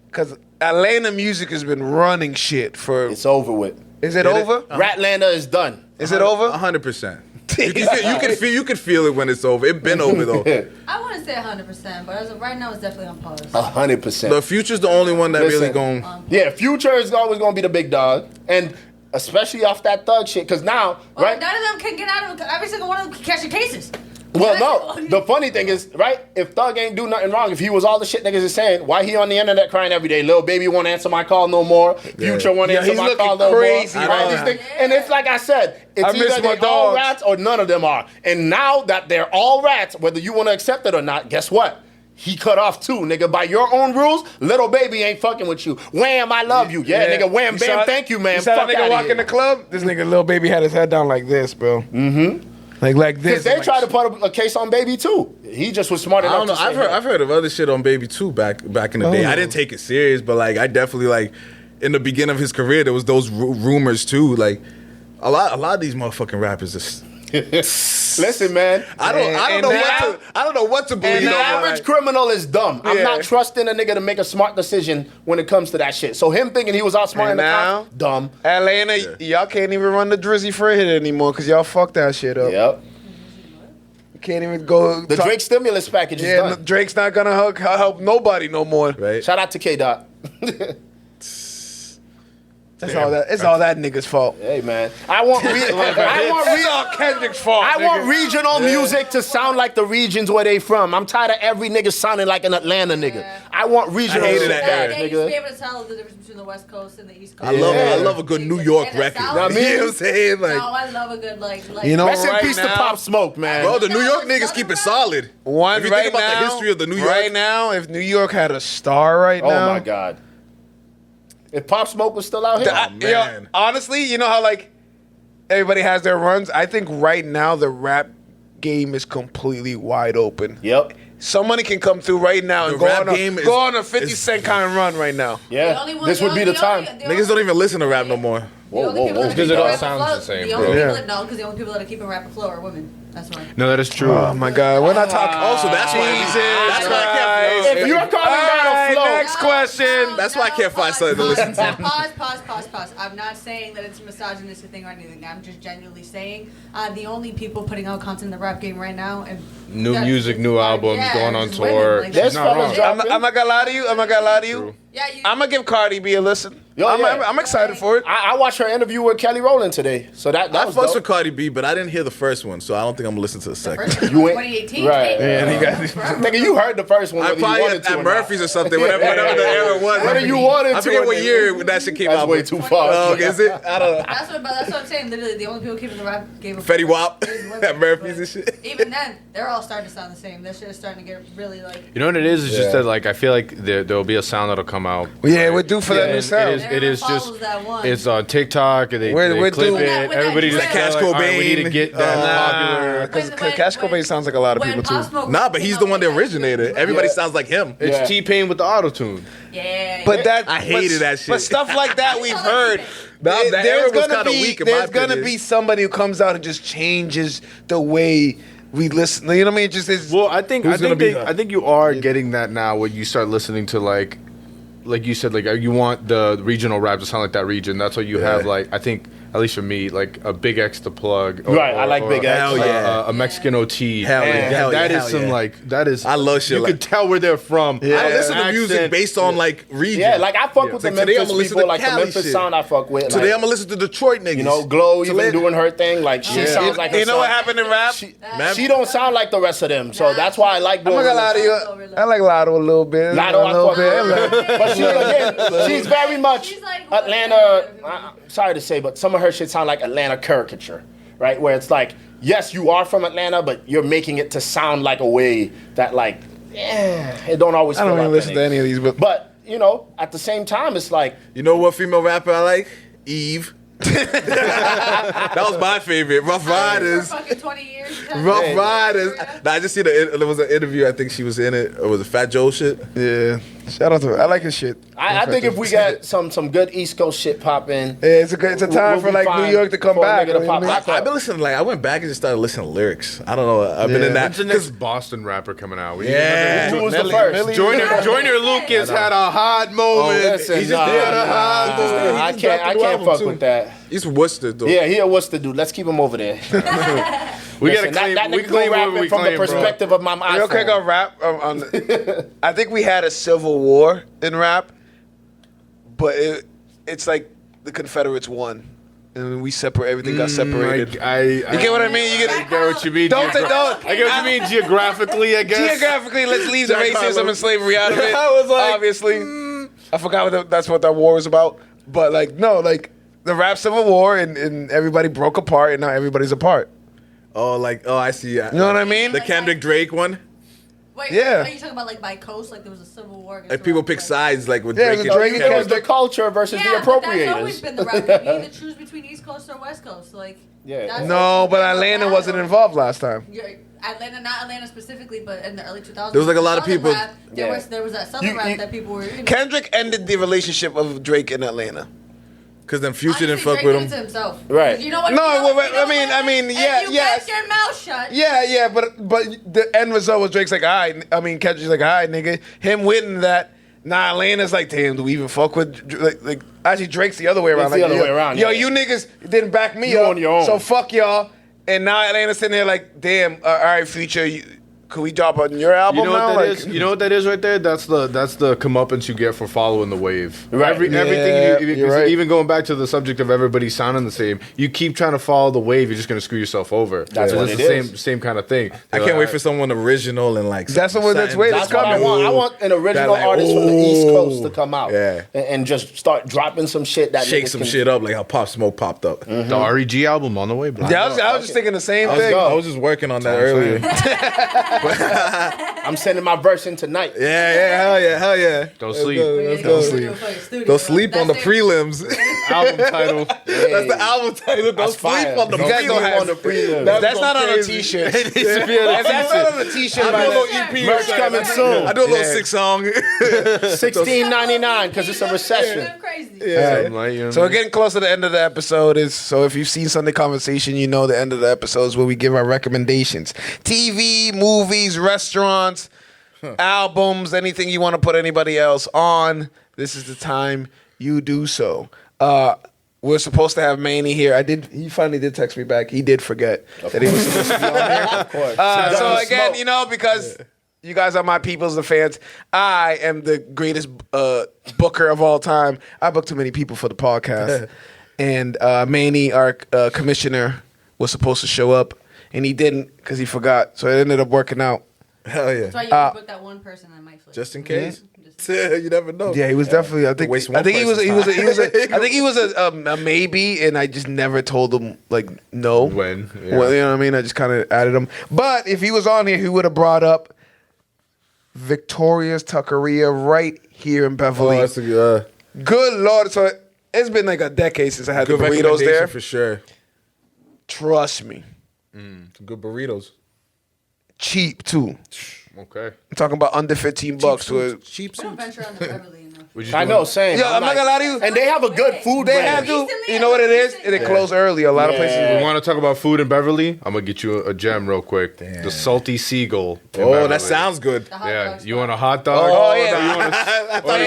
Because Atlanta music has been running shit for. It's over with. Is it over? Ratlanda is done. Is it over? 100%. You can feel it when it's over. It been over though. I want to say 100%, but as of right now, it's definitely on pause. 100%. The Future's the only one that Listen, really going. Yeah, Future is always gonna be the big dog, and especially off that Thug shit. Because now, Well, right? none of them can get out of it. Every single one of them can catch your cases. Well, no. The funny thing is, right? If Thug ain't do nothing wrong, if he was all the shit niggas is saying, why he on the internet crying every day? Lil Baby won't answer my call no more. Future won't Yeah, answer he's my looking call no crazy more. right All these now. things. And it's like I said, it's I miss either my they all dogs. rats or none of them are. And now that they're all rats, whether you want to accept it or not, guess what? he cut off too, nigga. By your own rules, Little Baby ain't fucking with you. Wham, I love you. Yeah, nigga, wham, You bam, saw- thank you, man. You saw Fuck that nigga outta walk here. in the club? This nigga, Lil Baby, had his head down like this, bro. Mm-hmm. Like Because this. they like, tried to put a case on Baby too. He just was smart I enough don't know. to say I've heard of other shit on Baby too back in the day. I didn't take it serious, but like I definitely like in the beginning of his career there was those rumors too. Like a lot of these motherfucking rappers just. Listen, man. I don't know what to believe. The on, average like- criminal is dumb. I'm Yeah. not trusting a nigga to make a smart decision when it comes to that shit. So him thinking he was outsmarting And the now- cops, dumb. Atlanta, y'all can't even run the Drizzy for a hit anymore because y'all fucked that shit up. Yep. You can't even go. The Drake stimulus package is Yeah, done. Drake's not gonna help nobody no more. Right. Shout out to K Dot. It's all that nigga's fault. Hey man, I want It's all Kendrick's fault. I want nigga. regional music to sound like the regions where they from. I'm tired of every nigga sounding like an Atlanta nigga. Yeah. I want regional I hated music that back, They used to be nigga. able to tell the difference between the West Coast and the East Coast. I love a good New York And the record. South. Know what I mean? You know what I'm saying? Like, No, I love a good like. You know, Rest in right peace to now- Pop Smoke, man. bro, the New York niggas keep it solid. One If you right think about now, the history of the New York, right now, if New York had a star right Oh now, my God. If Pop Smoke was still out here, man. honestly, you know how like everybody has their runs. I think right now the rap game is completely wide open. yep. Somebody can come through right now and The go rap on, game go on a 50 is- Cent kind of run right now. Yeah, this would be the time. Niggas don't even listen to rap no more. Whoa, whoa, whoa. Because it all sounds the same, The bro. only Yeah. people that know, because the only people that are keeping rap afloat are women. That's why. No, that is true. Oh my God, we're not talking. Also, that's why Jesus that's why I can't. Christ. If you're calling that a Alright, flow, next question. That's why I can't find something to listen to. Pause. I'm not saying that it's a misogynistic thing or anything. I'm just genuinely saying the only people putting out content in the rap game right now and New music, new albums, going on just women. tour. Like, She's There's not fellas wrong. dropping. I'm not gonna lie to you. I'm not gonna lie to you. yeah, I'm gonna give Cardi B a listen. Yo, I'm, yeah. I'm excited for it. I watched her interview with Kelly Rowland today, so that I was fucks dope. with Cardi B, but I didn't hear the first one, so I don't think I'm gonna listen to the second. First You one, ain't- 2018. right. baby. Yeah, he got these- Nigga, you heard the first one. I Whether you probably wanted to at or Murphy's not. or something, whatever the era was. Whether you wanted I to forget or what not. year that shit came That's out. way but- too far. Oh, is it? I don't know. That's what I'm saying. Literally, the only people keeping the rap game Fetty Wap is women, at Murphy's but and shit. Even then, they're all starting to sound the same. This shit is starting to get really like. You know what it is? It's just Yeah. that like I feel like there'll be a sound that'll come out. Yeah, we're due for that And new sound. It is Everyone just follows that one. it's on TikTok and they We're clip doing- it. With that Everybody just drip. kinda Cash like, all right, we need to Cobain, get that popular. Because When- Cash when- Cobain sounds like a lot of when people Pop too. Smoke Nah, but came he's out the one that with that originated. shit, Everybody Yeah. sounds like him. It's Yeah. T-Pain with the auto tune. Yeah. But that I hated that shit. But stuff like that we've heard. That There's era was gonna kinda be weak in my there's gonna opinion. be somebody who comes out and just changes the way we listen. You know what I mean? It just is. Well, I think Who's gonna be I think you are getting that now when you start listening to like you said, like you want the regional rap to sound like that region. That's what you have. Like I think at least for me, like a Big X to plug. Right, I like Big X. Hell yeah. A Mexican OT. Hell yeah, Like, hell that yeah, is hell some yeah. like that is. I love shit You like- could tell where they're from. I listen to Accent. music based on like region. Yeah, like I fuck with the Like, today Memphis I'ma listen people, to like the Cali Memphis shit. sound I fuck with. Today like, I'm gonna listen to Detroit niggas. you know, Glow even Today- doing her thing. Like she sounds like you her know what son. happened in rap? She don't sound like the rest of them, so that's why I like. I'm not gonna lie to you. I like Lotto a little bit. Lotto, a little I fuck with her. But she again, she's very much She's like Atlanta. Sorry to say, but some of her shit sound like Atlanta caricature, right? Where it's like, yes, you are from Atlanta, but you're making it to sound like a way that like, it don't always. I don't feel even listen to authentic. any of these, But you know, at the same time, it's like You know what female rapper I like? Eve. That was my favorite. Rough For Riders. fucking 20 years. Rough Hey. Riders. Nah, I just see there was an interview. I think she was in it. Or was it Fat Joe shit? yeah. Shout out to her. I like his shit. I think if we got some good East Coast shit popping, Yeah, it's a time we'll for be like fine New York to come for a back. nigga to you know what I pop mean? back. I've been listening. Like I went back and just started listening to lyrics. I don't know. I've been Yeah. in that. When's the next Boston rapper coming out? We Yeah. who was the Millie- first? Millie- Joyner Lucas had a hot moment. Listen, He just nah, did a nah, hot nah, moment. He I just can't. dropped I a new can't album, fuck too. with that. He's from Worcester though. Yeah, he a what's the dude. Let's keep him over there. We Listen, gotta claim. that We nigga claim go what rapping we from claim, the bro. perspective of my Real quick iPhone. on rap. I think we had a civil war in rap, but it's like the Confederates won, and we separate. Everything got separated. You You get what I mean? You I get get what you mean. Don't say don't. I get what you mean geographically. I guess. Geographically, let's leave the Jack racism Harlow. and slavery out of it. I was like, obviously, I forgot that's what that war was about. But like, no, like the rap civil war, and everybody broke apart, and now everybody's apart. Oh, I see. You know what I mean? The Kendrick Drake one. Wait, Yeah. are you talking about like by coast? Like there was a civil war. Like people pick sides, like with Yeah, Drake the and Drake and It was Kendrick. the culture versus Yeah, the but that's always appropriators. been the rivalry. You either choose between East Coast or West Coast. Like, Yeah. that's No, always but been the Atlanta battle. wasn't involved last time. Atlanta, not Atlanta specifically, but in the early 2000s. There was, like, a lot of Southern people- Rap, there was that Southern rap that people were. Kendrick ended the relationship of Drake in Atlanta. Because then Future didn't Honestly, fuck Drake with did it to him. himself. Right. You know what? No, you know, well, you know I mean, yeah, if you yes. kept your mouth shut. Yeah, but the end result was Drake's like, all right. I mean, Kendrick's like, all right, nigga. Him winning that. Nah, Atlanta's like, damn, do we even fuck with like actually Drake's the other way around. It's the like, other way around, Yo, yeah. you niggas didn't back me You up. on your own. So fuck y'all. And now Atlanta's sitting there like, damn, all right, Future, could we drop on your album You know now? what that Like, is? You know what that is right there? That's the comeuppance you get for following the wave. Right. Everything. Yeah, you're right. Even going back to the subject of everybody sounding the same, you keep trying to follow the wave. You're just gonna screw yourself over. That's what it's it the is. same kind of thing. I can't wait for someone original and like. That's the one that's something- waiting. That's what I want. I want an original That, like, artist from the East ooh. Coast to come out, Yeah. and just start dropping some shit that Shake niggas some can- shit up like how Pop Smoke popped up. The REG album on the way, bro. yeah, I was just thinking the same thing. go. I was just working on that earlier. I'm sending my verse in tonight. Yeah, hell yeah. Don't sleep. Let's go. Don't sleep on the prelims. Album title. That's the album title. Don't That's sleep fire. on the You guys don't have the prelims. prelims. That's not on a crazy. t-shirt. It needs to be on a That's not on a t-shirt. I do a man. little EP. Merch coming soon. I do a little 6 song. $16.99 because it's a recession. Crazy. Something like, you know So what we're I mean? getting close to the end of the episode. So if you've seen Sunday Conversation, you know the end of the episode is where we give our recommendations. TV, movies, restaurants, albums, anything you want to put anybody else on. This is the time you do so. We're supposed to have Manny here. He finally did text me back. He did forget that he was supposed to be on here. Of course. So again, you know, because you guys are my peoples, the fans, I am the greatest booker of all time. I book too many people for the podcast. And Manny, our commissioner, was supposed to show up, and he didn't because he forgot. So it ended up working out. Hell yeah. That's why you can book that one person that might flip. Just in case. You never know. Yeah, he was definitely. I think. waste I one think he was. person's I think he was a maybe, and I just never told him like no. When, yeah. Well, you know what I mean. I just kind of added him. But if he was on here, he would have brought up Victoria's Taqueria right here in Oh, that's that's a good, good Lord. So it's been like a decade since I had the good burritos recommendation there. for sure. Trust me, Some good burritos. cheap too. Okay. I'm talking about under $15. So Cheap We don't suits. venture on the Beverly enough. We're just I doing- know, same. Yeah, I'm not gonna lie to you. And they have a good food they brand. have to. Recently, You know what it is? recently. They close early. A lot of places. Yeah. We want to talk about food in Beverly. I'm gonna get you a gem real quick. The salty seagull. in Oh, Beverly. that sounds good. The hot Yeah, dogs you spot. want a hot dog? Oh, yeah. Or you want I or thought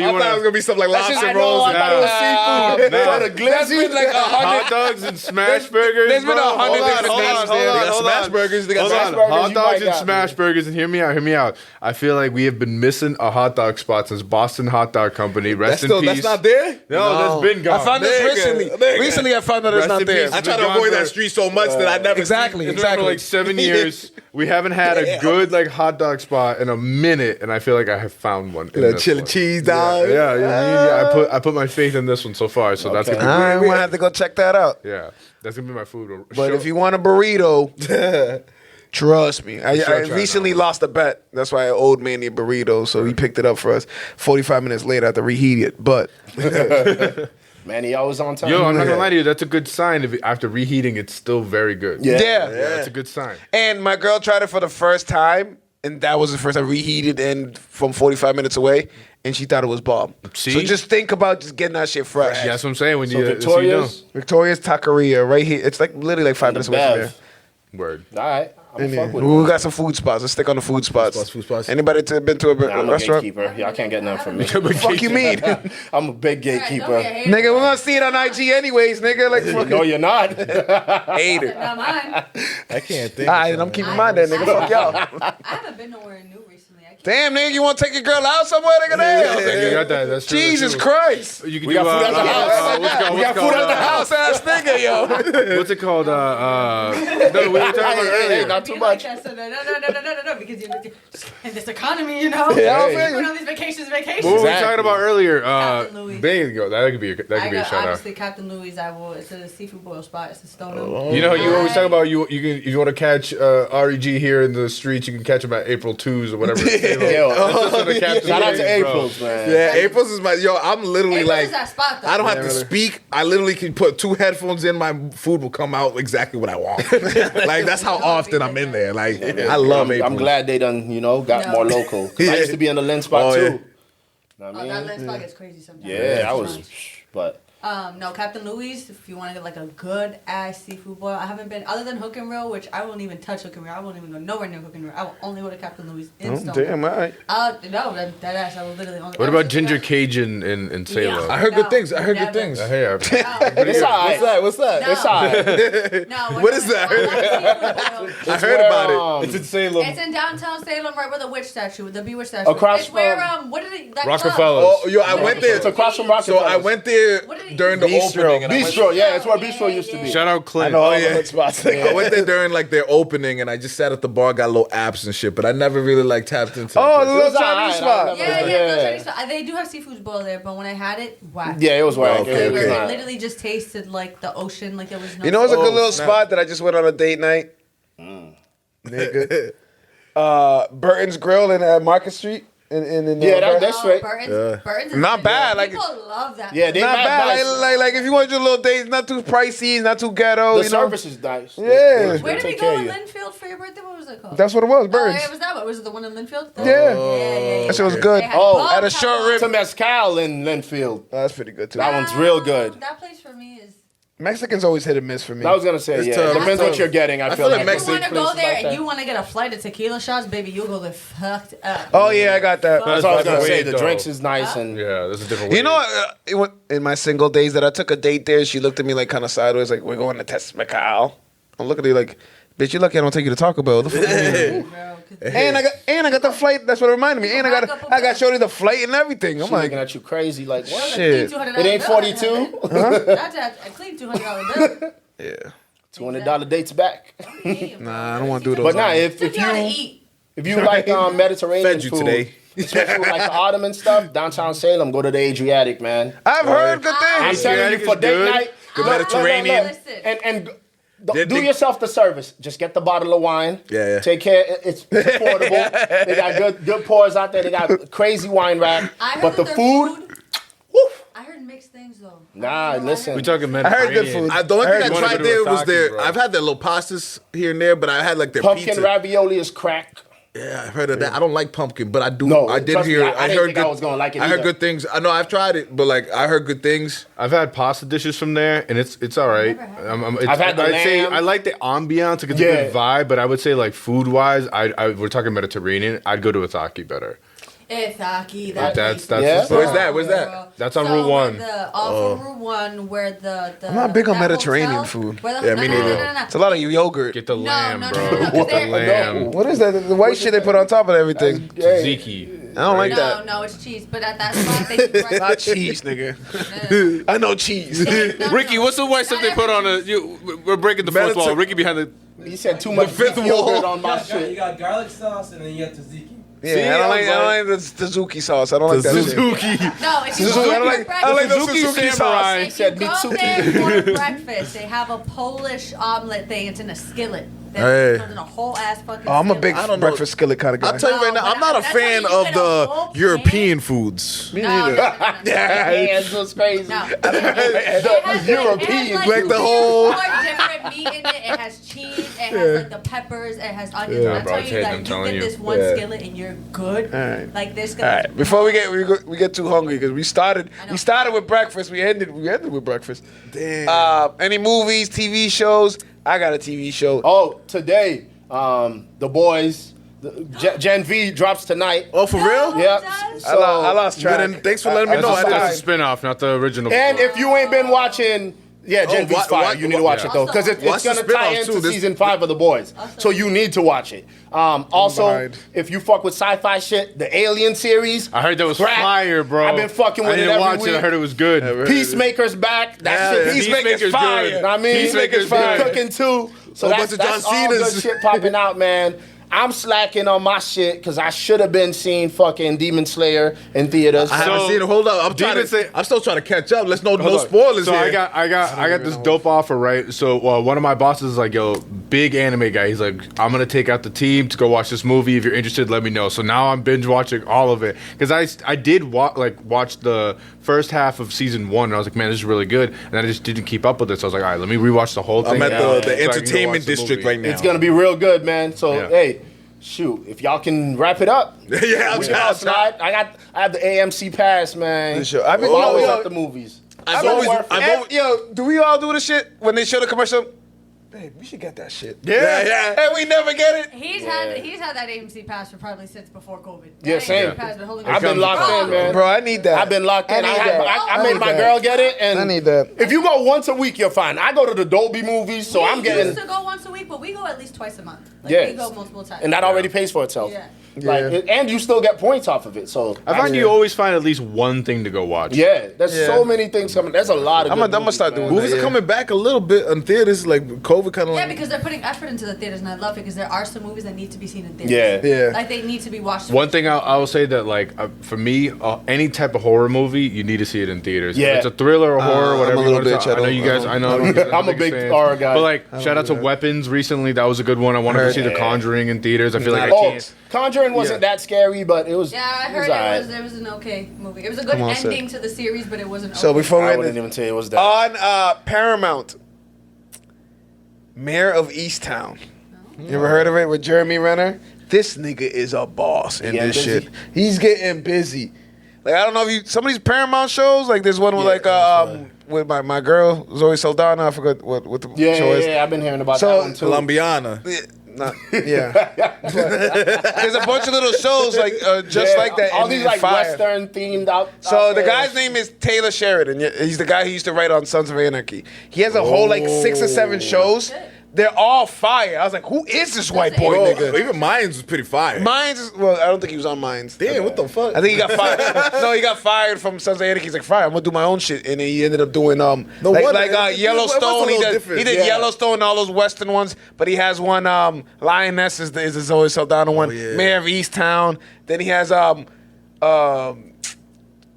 you want it was gonna be something like That's just- lobster I know, rolls. I thought it was seafood. Nah. Try to That's been like hot dogs and smash burgers. there's been bro. 100 Hold on, different hold on, places hold there. on, They got hold smash on. burgers. They got Hold smash on. burgers. Hot you dogs might and got. smash burgers, and hear me out. Hear me out. I feel like we have been missing a hot dog spot since Boston Hot Dog Company. Rest in peace. That's not there? No, that's been gone. I found this Nigga, recently. nigga. Recently, I found that it's Rest not in there. peace. I try to Been avoid gone that for- street so much that I never Exactly, It's been for like 7 years. We haven't had a good like hot dog spot in a minute, and I feel like I have found one. in The this chili one. cheese dog. Yeah. I put my faith in this one so far, so that's gonna I might have to go check that out. be, yeah, that's gonna be my food. But if you want a burrito, trust me. I try recently that lost a bet. That's why I owed Manny a burrito, so he picked it up for us. 45 minutes later, I had to reheat it. But Man, he always on time. Yo, I'm not gonna lie to you. That's a good sign. If after reheating, it's still very good. Yeah. yeah. That's a good sign. And my girl tried it for the first time, and that was the first time reheated and from 45 minutes away, and she thought it was bomb. See? So just think about just getting that shit fresh. Yeah, that's what I'm saying. When So you Victoria's, Victoria's Taqueria right here. It's like literally like 5 minutes away from Bev. here. word. All right, I'm Yeah. fuck with We it. got some food spots. Let's stick on the food spots. Food spots. Anybody been to a Nah, I'm a restaurant? gatekeeper. Y'all can't get nothing from me. Fuck you mean? I'm a big Alright, don't be a gatekeeper. hater. Nigga, we're gonna see it on IG anyways, nigga. Like fucking No, you're not. hater. Not mine. I can't think. Alright, and I'm keeping mine then, nigga. Fuck y'all. I haven't been nowhere new recently. I can't. Damn, nigga, you wanna take your girl out somewhere, nigga? Damn, Yeah, you nigga. got that. That's true. Jesus that's true. Christ. You can We do, got food at the house. what's We got food at the house ass nigga, yo. What's it called? No, we were talking about earlier. Not too Be much. Like that, so no, because in this economy, you know. Yeah, I You're feel going you. on these vacations. What were we Exactly. talking about earlier? Captain Louis. There you go. That could be a I got shout out. obviously Captain Louis. It's a seafood boil spot. It's a Stoneham. You know, you always talk about you can if you want to catch REG here in the streets, you can catch them at April 2s or whatever. Shout out to April's, man. Yeah, April's is my I'm literally April's like is that spot, though. I don't have to really. speak. I literally can put 2 headphones in. My food will come out exactly what I want. Like that's how often I'm in there. Like I love April's. I'm glad they done, got No. more local. 'Cause I used to be in the Lynn spot Oh, too. yeah. Know what I Oh, that mean? lens spot gets crazy sometimes. Yeah, I It's was, nice. but No, Captain Louis, if you want to get like a good ass seafood boil. I haven't been, other than Hook and Reel, which I won't even touch Hook and Reel. I won't even go nowhere near Hook and Reel. I will only go to Captain Louis in Oh, Stoneham. damn, all right. No, that ass, I will literally only. What about Ginger Cajun in Salem? Yeah. I heard No, good things. I heard never. good things. Hey, it's alright. What's that? No. It's alright. No, What is that? that? I heard about it. It's in Salem. It's in downtown Salem, right where the witch statue, the bewitched statue. Across it's where from- what did it? That Rockefeller. Oh, yo, I went there. It's across from Rockefeller. So I went there What did it- during the Bistro. opening. And I went- Bistro, yeah, it's where Bistro used to be. Shout out I Clint. know all yeah. the hood spots. I went there during like their opening, and I just sat at the bar, got little apps and shit. But I never really like tapped into. Oh, it. the little was alright. Chinese spot. I Yeah, Yeah. the Chinese spot. They do have seafood boil there, but when I had it, wow. Yeah, it was whack. okay, It was okay. It not- literally just tasted like the ocean, like there was no. You know, it's a good Oh, little snap. spot that I just went on a date night. Nigga. Burton's Grill in Market Street. In Yeah, Burton. that's straight. Burton's is Not good. bad, like- People love that. Yeah, they not mad bad. nice. Like if you want your little dates, not too pricey, not too ghetto. The you know? service is nice. Yeah. They Where did we take go care in of you. Linfield for your birthday? What was it called? That's what it was. Oh, Burton's. yeah, was that what? Was it the one in Linfield? Yeah. Yeah. That shit was good. They had Oh, bug at a short peppers. rib. To Mezcal in Linfield. That's pretty good too. That one's real good. That place for me is. Mexicans always hit and miss for me. I was gonna say, It's yeah. tough. Depends It's what you're getting. I feel like If you Mexican want to go places there like and that. you want to get a flight of tequila shots, baby, you'll go there fucked up. Oh yeah, I got that. That's what I was gonna Wait, say. The though. drinks is nice and Yeah, that's a different. You know, in my single days that I took a date there, she looked at me like kind of sideways, like we're going to test Macau. I'm looking at her like, bitch, you're lucky I don't take you to Taco Bell. The fuck you mean? Bro, 'cause and I got the flight. That's what it reminded me. And I got showed the flight and everything. I'm she like, looking at you crazy. Like what? that's a shit. clean $200 It ain't bill. 42. That's a clean $200 bill. yeah, $200 dates back. nah, I don't want to do those. But nah, if Took you out to you eat. if you like Mediterranean Fed you food, today. especially with like the Ottoman stuff, downtown Salem, go to the Adriatic, man. I've heard good I'm things. telling you, Adriatic for is date good. night, Good look, Mediterranean. Listen. and They- do they- yourself the service. Just get the bottle of wine. Yeah. Take care. It's affordable. They got good pours out there. They got crazy wine rack. I heard But the that their food, I heard mixed things though. nah. Listen, we talking I heard good Mediterranean. food. The only I heard thing I you wanna tried go to there was Osaki, their. bro. I've had their little pastas here and there, but I had like their pumpkin pizza. ravioli is crack. Yeah, I've heard of that. I don't like pumpkin, but I do. No, I did trust me, hear. I didn't heard think good. I was gonna like it I heard either. good things. I know I've tried it, but like I heard good things. I've had pasta dishes from there, and it's all right. never had I've had the I'd say lamb. I like the ambiance. Like it's a Yeah. good vibe, but I would say like food wise, we're talking Mediterranean. I'd go to Itaki better. Itaki. That's Yeah? Where's that? Where's that? That's on Route 1. Off of Route 1 where the I'm not big on that Mediterranean hotel- food. where the- Yeah, me neither. No. It's a lot of yogurt. Get the lamb, no, bro. no, no, no, 'cause Get the they're- lamb. What is that? The white shit they put on top of everything. Tzatziki. I don't like No, that. no, it's cheese. But at that spot, they do breakfast. Not cheese, nigga. No, I know cheese. no, no. Ricky, what's the white stuff they put on a? We're breaking the fourth wall. Ricky behind the. He said too much fifth beef yogurt wall. on my You shit. got garlic sauce and then you got tzatziki. Yeah, See, I don't like I was the Suzuki sauce. I don't like that shit. Suzuki. No, if you Suzuki, go I don't for like- breakfast, I like the Suzuki Suzuki Samurai. if you Said go Mitsuki. there for breakfast, they have a Polish omelet thing. It's in a skillet. That Hey. comes in a whole ass fucking. Oh, I'm a skillet. big I don't know. breakfast skillet kind of guy. I'll tell you right now, No, I'm not a but fan that's how you of get a the whole pan. European foods. Me No, neither. no, no, no, no. Hands was crazy. No. European, like the whole- different meat in it. It has cheese. It has like the peppers. It has onions. Yeah, When I bro, tell Ted, you I'm that you telling get you. this one Yeah. skillet and you're good. All right. Like this. All right. Before we get too hungry because we started I know. with breakfast. We ended with breakfast. Damn. Any movies, TV shows? I got a TV show. Oh, today, The Boys, Gen V drops tonight. Oh, for real? Yeah. I lost track. Thanks for letting me I- know. I- I That's didn't- a spin-off, not the original. And if you ain't been watching Yeah, Gen V's fire. You need to watch it though, because it's Watch the gonna tie spin-off, into too. season 5 of The Boys. So you need to watch it. Also, behind. if you fuck with sci-fi shit, the Alien series. I heard that was crack. fire, bro. I've been fucking with I it didn't every watch week. it. I heard it was good. Peacemaker's back. That shit. Peacemaker's fire. good. You know what I mean? Peacemaker's fire. fire. Cooking too. So Whole that's, bunch of John that's all good Cena's. shit popping out, man. I'm slacking on my shit because I should have been seeing fucking Demon Slayer in theaters. I haven't So, seen it. Hold up. I'm still trying to catch up. Let's no spoilers So here. I got this dope offer, right? So one of my bosses is like, yo, big anime guy. He's like, I'm gonna take out the team to go watch this movie. If you're interested, let me know. So now I'm binge watching all of it because I did watch the first half of season 1 and I was like, man, this is really good. And I just didn't keep up with it. So I was like, all right, let me rewatch the whole thing. I'm at now the so I can go entertainment watch the district movie. right now. It's gonna be real good, man. So Yeah. hey, shoot, if y'all can wrap it up, Yeah, we can all slide. I have the AMC pass, man. For sure. I've been- always yo, at the movies. I've always, Yo, do we all do the shit when they show the commercial? Babe, we should get that shit. yeah. And we never get it. He's had that AMC pass for probably since before COVID. Yeah, That same. AMC pass been holding I've been us locked wrong. in, man. Bro, I need that. I've been locked in. I need that. I made need my that. girl get it, and I need that. if you go once a week, you're fine. I go to the Dolby movies, so I'm We getting, used to go once a week, but we go at least twice a month. Like, Yeah. we go multiple times. and that already pays for itself. Yeah. Like, and you still get points off of it. So I find you always find at least one thing to go watch. yeah, there's Yeah. so many things coming. There's a lot of. I'm good gonna movies, start man. doing Movies that, are yeah. coming back a little bit in theaters, like COVID kind of Yeah, like. because they're putting effort into the theaters, and I love it because there are some movies that need to be seen in theaters. Yeah. Yeah. Like they need to be watched. One thing I will say that like for me, any type of horror movie, you need to see it in theaters. If Yeah. it's a thriller or horror, I'm whatever. a you little want to bitch. I know you guys. I know. you guys are I'm a big fans. horror guy. But like, shout out to Weapons recently. That was a good one. I wanted to see The Conjuring in theaters. I feel like I Oh, can't. Conjuring wasn't that scary, but it was. Yeah, I it heard alright. it was an okay movie. It was a good Come on, ending to the series, but it wasn't. So okay. before we I end wouldn't it, even say it was that. on Paramount, Mayor of Easttown. You ever heard of it with Jeremy Renner? This nigga is a boss in Yeah, this busy. shit. He's getting busy. Like I don't know if you some of these Paramount shows, like there's one with with my girl Zoe Saldana. I forgot what the yeah, show is. I've been hearing about So- that one too. Colombiana. Yeah. There's a bunch of little shows like just Yeah, like that. All in- these in like Fire. Western themed out. So out the there. guy's name is Taylor Sheridan. He's the guy who used to write on Sons of Anarchy. He has a whole like 6 or 7 shows. They're all fire. I was like, who is this white boy Bro, nigga? even Mines was pretty fire. Mines is, well, I don't think he was on Mines. Damn, what the fuck? I think he got fired. No, he got fired from Sons of Anarchy. He's like, fire, I'm gonna do my own shit. And then he ended up doing No wonder. It was a Yellowstone. He little did, different. he did Yeah. Yellowstone, all those Western ones. But he has one Lioness is the Zoe Saldana one. yeah. Mayor of Easttown. Then he has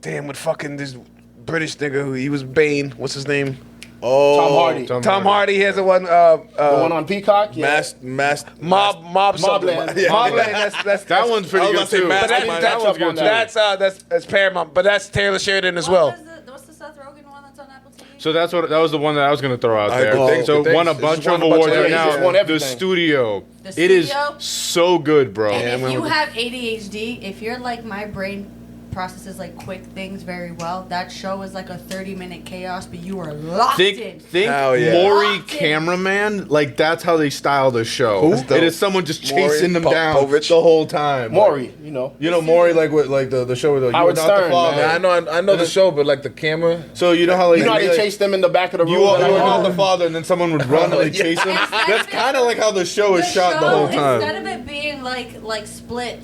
damn, with fucking this British nigga who he was Bane. What's his name? Oh, Tom Hardy. Tom Hardy has a one. The one on Peacock. Yeah. Mob something. Mobland. Yeah. Mobland. That's That one's pretty I was good about to say too. Mask But Man. that one's good too. That's Paramount, but that's Taylor Sheridan as well. What's the Seth Rogen one that's on Apple TV? So that was the one that I was gonna throw out All right, there. good things, So good things. won a It's bunch won of a bunch awards of- right yeah, now. he's won The everything. Studio. The It is Studio? so good, bro. And if you remember. have ADHD, if you're like my brain processes like quick things very well, that show is like a 30-minute chaos, but you are locked in. Think Hell yeah. Maury Locked in. cameraman. Like that's how they style the show. That's dope. It is someone just Maury chasing them down Povich. the whole time. Maury, you know. You know Maury like with like the show with the Howard You Are Not Stern, the Father. man. I know the show, but like the camera. So you know how like You know how they like, chase them in the back of the room? you are Like, not the father, and then someone would run and like chase him. That's kind of like how the show is shot the whole time. Instead of it being like split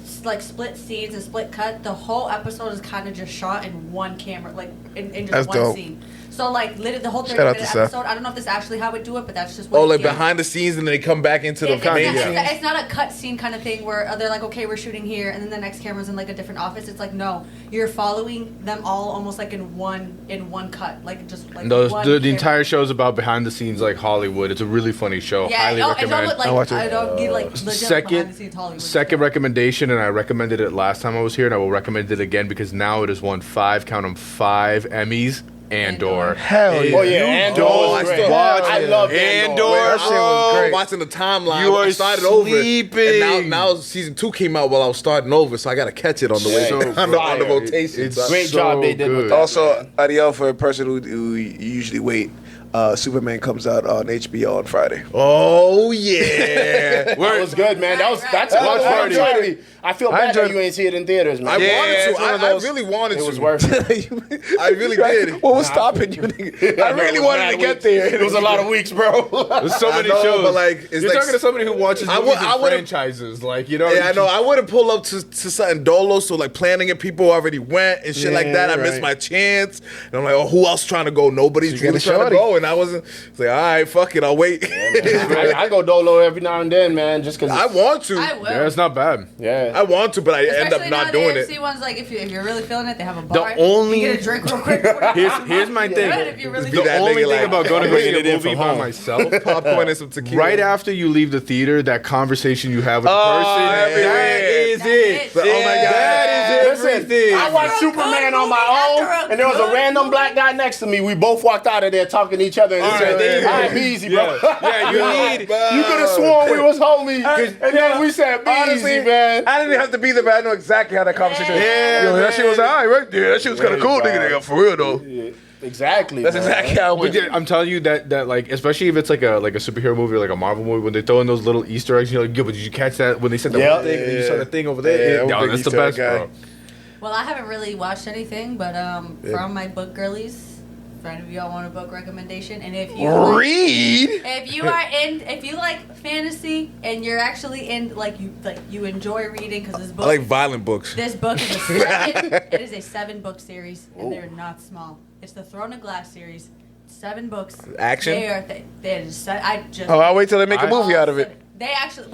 scenes and split cut, the whole episode is kind of just shot in one camera, like in just That's one dope. scene. So like literally the whole Shout out 30-minute to Seth. episode. I don't know if this is actually how it do it, but that's just what Oh, it like is. behind the scenes, and then they come back into the It's, main it's, scene. it's not a cut scene kind of thing where they're like, okay, we're shooting here, and then the next camera's in like a different office. It's like, no, you're following them all almost like in one cut, like just like one The camera. entire show's about behind the scenes like Hollywood. It's a really funny show. Yeah, Highly and recommend. don't look I'll watch like it. I don't get like legit behind the scenes Second, Hollywood. second recommendation, and I recommended it last time I was here, and I will recommend it again because now it has won 5 Emmys. Andor. Hell yeah. Oh yeah, Andor don't was great. watch I it. love Andor. Andor. That shit was great. Watching the timeline. You are I started over. sleeping. And now season 2 came out while I was starting over, so I got to catch it on the way So on the fire. rotation. It's So- Great job they did with good. that. Also, Ariel, for a person who usually wait, Superman comes out on HBO on Friday. Oh yeah. That was good, man. That's a Watch watch party. party. I feel bad that you ain't see it in theaters, man. I wanted it's to. one of I those- really wanted It to. was worth it. I really did. What was stopping you? Nigga? I really wanted to get there. It was a lot of weeks, bro. There's so many know, shows. but, like, it's You're like- talking to somebody who watches I movies would- I and would've- franchises. Like, you know. Yeah, I know. I wouldn't pull up to something dolo, so like planning it, people already went and shit like Yeah, that. I right. missed my chance. And I'm like, oh, who else trying to go? Nobody's you get really a trying to shorty. go. And I wasn't, it's like, all right, fuck it, I'll wait. I go dolo every now and then, man, just because. I want to. I will. Yeah, it's not bad. Yeah. I want to, but I end up Especially not now doing the it. AMC ones, like if you're really feeling it, they have a bar. only- you get a drink real quick. Here's my thing. Good if you really Be The that only nigga, thing like, about going to I'm go see bringing a it in movie from by home. myself, Popcorn and some tequila. right after you leave the theater, that conversation you have with the person, everywhere. that is That's it. it. But, oh my God. That is everything. I watched After a Superman good on my movie, own, after a and there was a good random movie. black guy next to me. We both walked out of there talking to each other. And he All said, right, there you go. all right, be easy, bro. Yeah, you need. You could have sworn we was homies. And then we said, be Honestly, easy, man. I didn't have to be there, but I know exactly how that conversation was. Yeah, Yo, that man. shit was alright, right there. That shit was kind of cool, nigga. For real though. Exactly. That's man. exactly how it But went. yeah, I'm telling you that like, especially if it's like a superhero movie or like a Marvel movie, when they throw in those little Easter eggs, you're like, yo, but did you catch that when they said that Yeah. one thing and you saw the thing over Yeah, there? I'm a Yo, big that's the Easter egg best, guy. bro. Well, I haven't really watched anything, but from my book girlies, if any of y'all want a book recommendation, and if you Read. if you like fantasy and you're actually in you enjoy reading because this I book like violent books. this book is a it is a 7-book series and they're not small. It's the Throne of Glass series. 7 books. Action? I just Oh, I'll wait till they make a movie out of it. They actually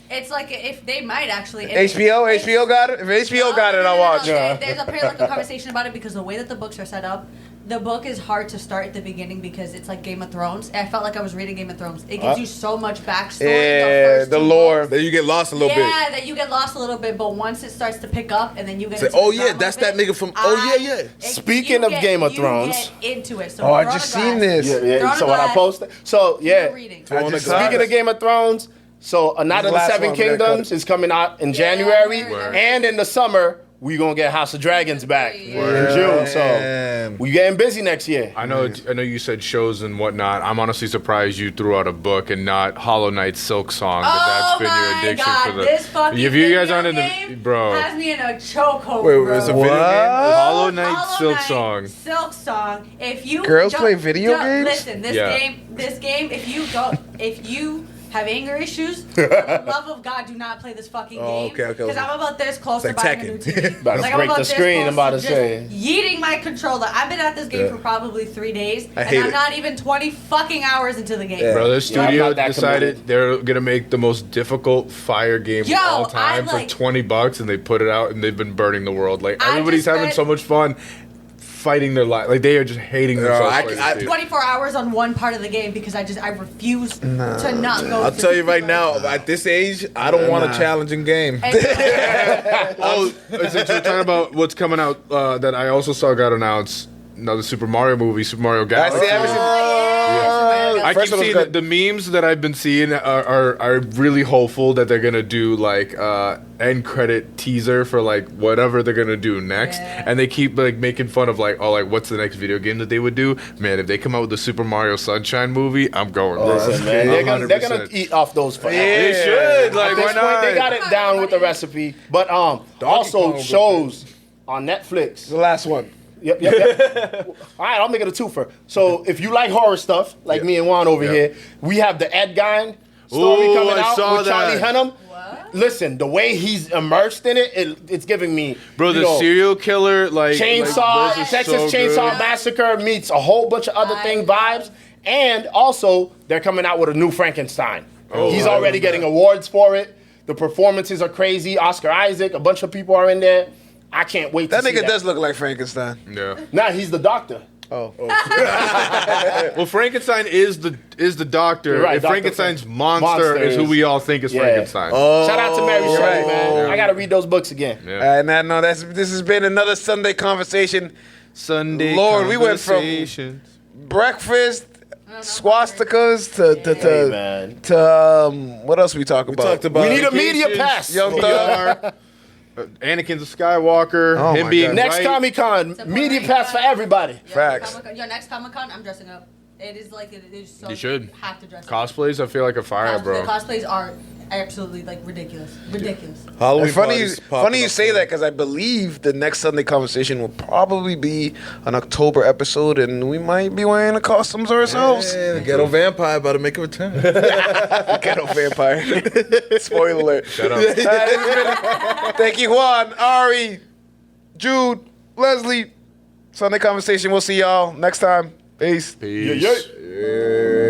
it's like if they might actually HBO got it. If HBO got it, I'll watch. There's apparently a conversation about it because the way that the books are set up, the book is hard to start at the beginning because it's like Game of Thrones. I felt like I was reading Game of Thrones. It gives you so much backstory. Yeah, first the 2 lore. books. Then you get lost a little bit. Yeah, that you get lost a little bit, but once it starts to pick up and then you get Say, into oh, the yeah, drama that's of that it, nigga from- oh, yeah, yeah. Speaking of Game of Thrones. get into it. So Oh, I Throne just of seen Glass, this. Yeah. Throne So of what I Glass, posted. So yeah. you're reading. I just saw Speaking it. of Game of Thrones, so A Night of the last Seven one, we gotta Kingdoms cut it. is coming out in January, Word. and in the summer we gonna get House of Dragons back in June. So Man. we getting busy next year. I know you said shows and whatnot. I'm honestly surprised you threw out a book and not Hollow Knight Silk Song. But that's been your addiction God, for the. this fucking If you guys video aren't in the game bro, has me in a chokehold, Wait, bro. it's a video game? Hollow Knight Hollow Silk Knight Song. Silk Song. If you Girls don't- play video don't- games? Listen, this Yeah. game. If you have anger issues, for the love of God, do not play this fucking Oh, game. okay. Because I'm about this close It's to like buying a new Tekken. TV. About to Like, break the this screen, close I'm about to just say. yeeting my controller. I've been at this game Yeah. for probably 3 days, I and hate I'm it. not even 20 fucking hours into the game. Yeah. Bro, the I'm studio not that decided committed. they're gonna make the most difficult fire game Yo, of all time I for like- $20, and they put it out, and they've been burning the world. Like I everybody's just having read- so much fun, fighting their life. Like they are just hating themselves. I- for this I- dude. 24 hours on one part of the game because I refuse to not go. I'll to tell you right the- now, at this age, I don't want a challenging game. Oh, since we're talking about what's coming out, that I also saw got announced. Another Super Mario movie, Super Mario Galaxy. see everything. I keep First one was seeing good. the memes that I've been seeing are really hopeful that they're gonna do like end credit teaser for like whatever they're gonna do next, Yeah. and they keep like making fun of like what's the next video game that they would do. Man, if they come out with the Super Mario Sunshine movie, I'm going. Listen, man, they're gonna 100%. eat off those forever. They should like At why this not? point, they got it down with the recipe. But also Kong shows on Netflix. The last one. Yep. All right, I'll make it a twofer. So if you like horror stuff, like me and Juan over Yeah. here, we have the Ed Gein story Ooh, coming I out saw with Charlie that. Hunnam. What? Listen, the way he's immersed in it, it's giving me Bro, you the know, serial killer like Chainsaw, those are Texas so Chainsaw good. Massacre meets a whole bunch of other thing vibes, and also they're coming out with a new Frankenstein. He's I already love getting that. awards for it. The performances are crazy. Oscar Isaac, a bunch of people are in there. I can't wait That to see nigga that. does look like Frankenstein. Yeah. Nah, he's the doctor. Oh. Well, Frankenstein is the doctor. You're right, and Dr. Frankenstein's monster is who is- we all think is Yeah. Frankenstein. Shout out to Mary Shelley, right. man. Yeah. I gotta read those books again. Yeah. And I know this has been another Sunday conversation. Sunday Lord, we went from conversations. breakfast, swastikas to Hey, man. what else we talk about? talked about We need a media Vacations, pass. Young Thug. Anakin's a Skywalker. Oh him my being God. Next right. Comic Con, Support media right pass for now. everybody. Yo, Facts. Comic-Con- Yo, next Comic Con, I'm dressing up. It is like it is so. You should. Have to dress up. Cosplays, I feel like a fire, bro. The cosplays are absolutely like ridiculous. Ridiculous. Halloween It's funny, parties popping funny you up. say that because I believe the next Sunday conversation will probably be an October episode, and we might be wearing the costumes ourselves. Yeah, the ghetto vampire about to make a return. Ghetto vampire. Spoiler alert. Shut up. Thank you, Juan, Ari, Jude, Leslie. Sunday conversation. We'll see y'all next time. Peace. Peace. Yeah.